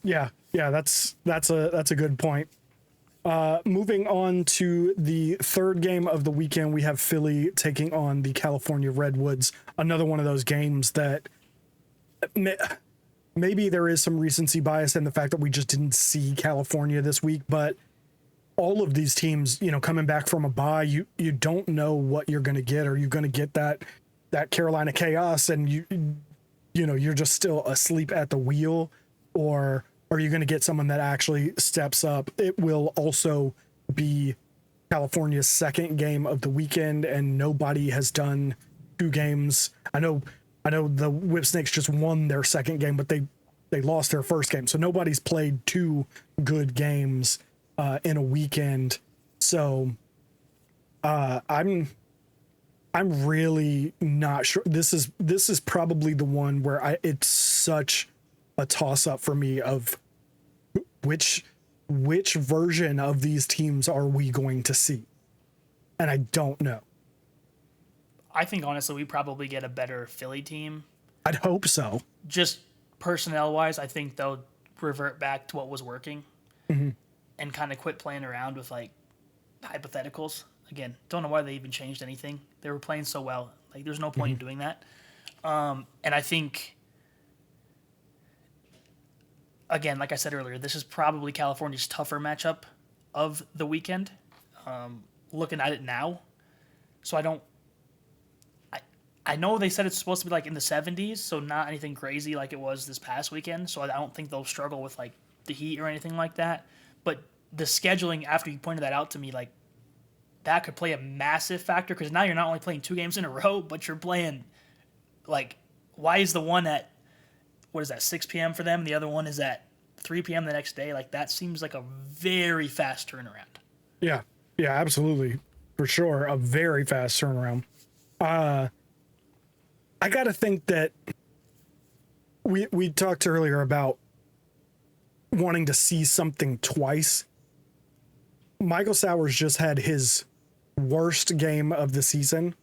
Yeah, that's a good point. Moving on to the third game of the weekend, we have Philly taking on the California Redwoods. Another one of those games that maybe there is some recency bias in the fact that we just didn't see California this week, but all of these teams, coming back from a bye, you don't know what you're going to get. Are you going to get that Carolina chaos and you're just still asleep at the wheel, or are you going to get someone that actually steps up? It will also be California's second game of the weekend, and nobody has done two games. I know the Whipsnakes just won their second game, but they lost their first game. So nobody's played two good games in a weekend. So I'm really not sure. This is probably the one where it's such a toss up for me of which version of these teams are we going to see? And I don't know. I think honestly we probably get a better Philly team. I'd hope so. Just personnel wise, I think they'll revert back to what was working and kind of quit playing around with like hypotheticals. Again, don't know why they even changed anything. They were playing so well. Like there's no point in doing that. And I think, again, like I said earlier, this is probably California's tougher matchup of the weekend. Looking at it now, so I know they said it's supposed to be like in the 70s, so not anything crazy like it was this past weekend. So I don't think they'll struggle with like the heat or anything like that. But the scheduling, after you pointed that out to me, like that could play a massive factor, because now you're not only playing two games in a row, but you're playing like, why is the one at, what is that, 6 p.m. for them? The other one is at 3 p.m. the next day. Like that seems like a very fast turnaround. Yeah, absolutely. For sure. A very fast turnaround. I got to think that we talked earlier about wanting to see something twice. Michael Sowers just had his worst game of the season.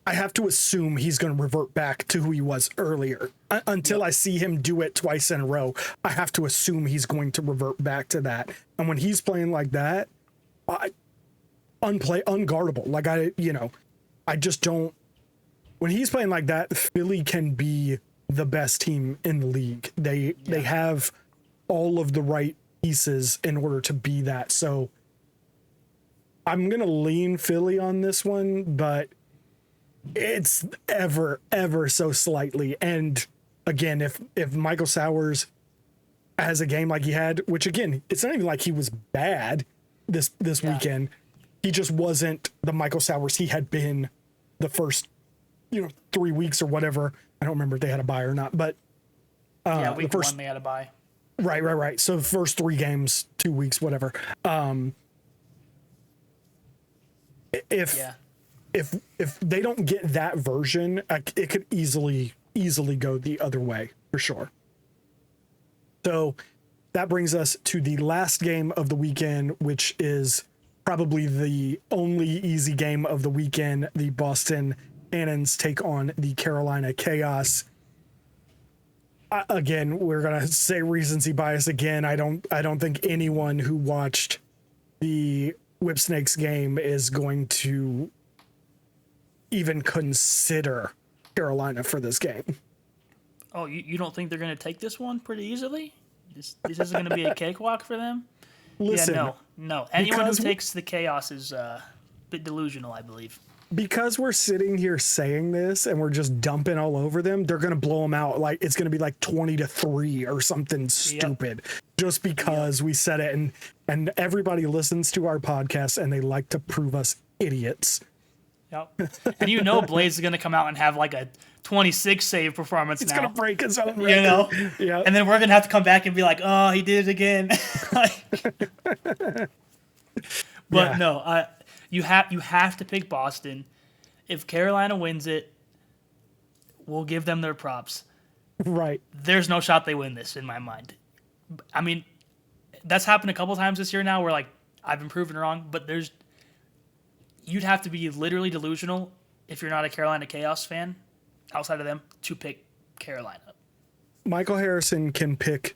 I have to assume he's going to revert back to who he was earlier. Until I see him do it twice in a row, I have to assume he's going to revert back to that. And when he's playing like that, unguardable. Like I just don't. When he's playing like that, Philly can be the best team in the league. They have all of the right pieces in order to be that. So I'm going to lean Philly on this one, but it's ever so slightly. And again, if Michael Sowers has a game like he had, which again, it's not even like he was bad this weekend. He just wasn't the Michael Sowers he had been the first 3 weeks or whatever. I don't remember if they had a bye or not, but yeah, week one they had a bye. Right. So the first 3 games, 2 weeks, whatever. If they don't get that version, it could easily go the other way for sure. So that brings us to the last game of the weekend, which is probably the only easy game of the weekend. The Boston Cannons take on the Carolina Chaos. Again, we're gonna say recency bias again. I don't think anyone who watched the Whipsnakes game is going to even consider Carolina for this game. Oh, you don't think they're going to take this one pretty easily? This isn't going to be a cakewalk for them? Listen, yeah, no. Anyone who takes the Chaos is a bit delusional, I believe. Because we're sitting here saying this and we're just dumping all over them, they're going to blow them out. Like it's going to be like 20-3 or something stupid. Yep. Just because we said it, and everybody listens to our podcast and they like to prove us idiots. Yep. And Blaze is going to come out and have like a 26 save performance. It's now. going to break his own record. Yeah. And then we're going to have to come back and be like, oh, he did it again. But no, you have to pick Boston. If Carolina wins it, we'll give them their props. Right. There's no shot they win this in my mind. I mean, that's happened a couple times this year now where like I've been proven wrong, but you'd have to be literally delusional if you're not a Carolina Chaos fan outside of them to pick Carolina. Michael Harrison can pick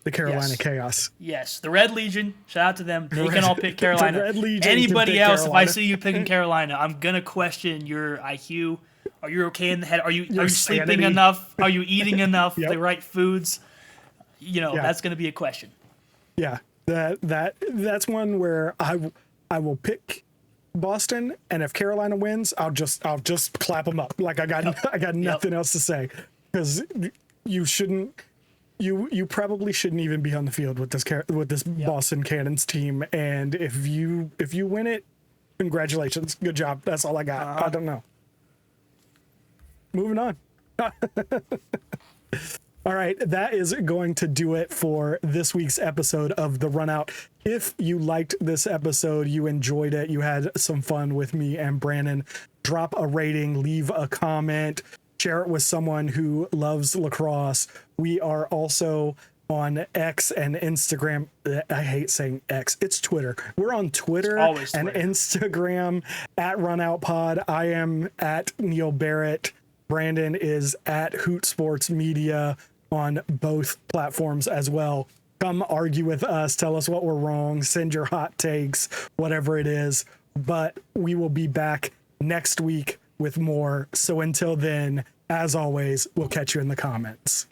the Carolina Chaos. Yes. The Red Legion, shout out to them. They can all pick Carolina. The Red Legion Anybody else, Carolina. if I see you picking Carolina, I'm going to question your IQ. Are you okay in the head? Are you sleeping enough? Are you eating enough? The right foods? That's going to be a question. Yeah. That's one where I will pick Boston, and if Carolina wins, I'll just clap them up. Like I got nothing else to say, because you probably shouldn't even be on the field with this Boston Cannons team, and if you win it, congratulations, good job. That's all I got. I don't know. Moving on. All right, that is going to do it for this week's episode of The Runout. If you liked this episode, you enjoyed it, you had some fun with me and Brandon, drop a rating, leave a comment, share it with someone who loves lacrosse. We are also on X and Instagram. I hate saying X. It's Twitter. We're on Twitter and Instagram at RunoutPod. I am at Neil Barrett. Brandon is at Hoot Sports Media on both platforms as well. Come argue with us. Tell us what we're wrong. Send your hot takes, whatever it is. But we will be back next week with more. So until then, as always, we'll catch you in the comments.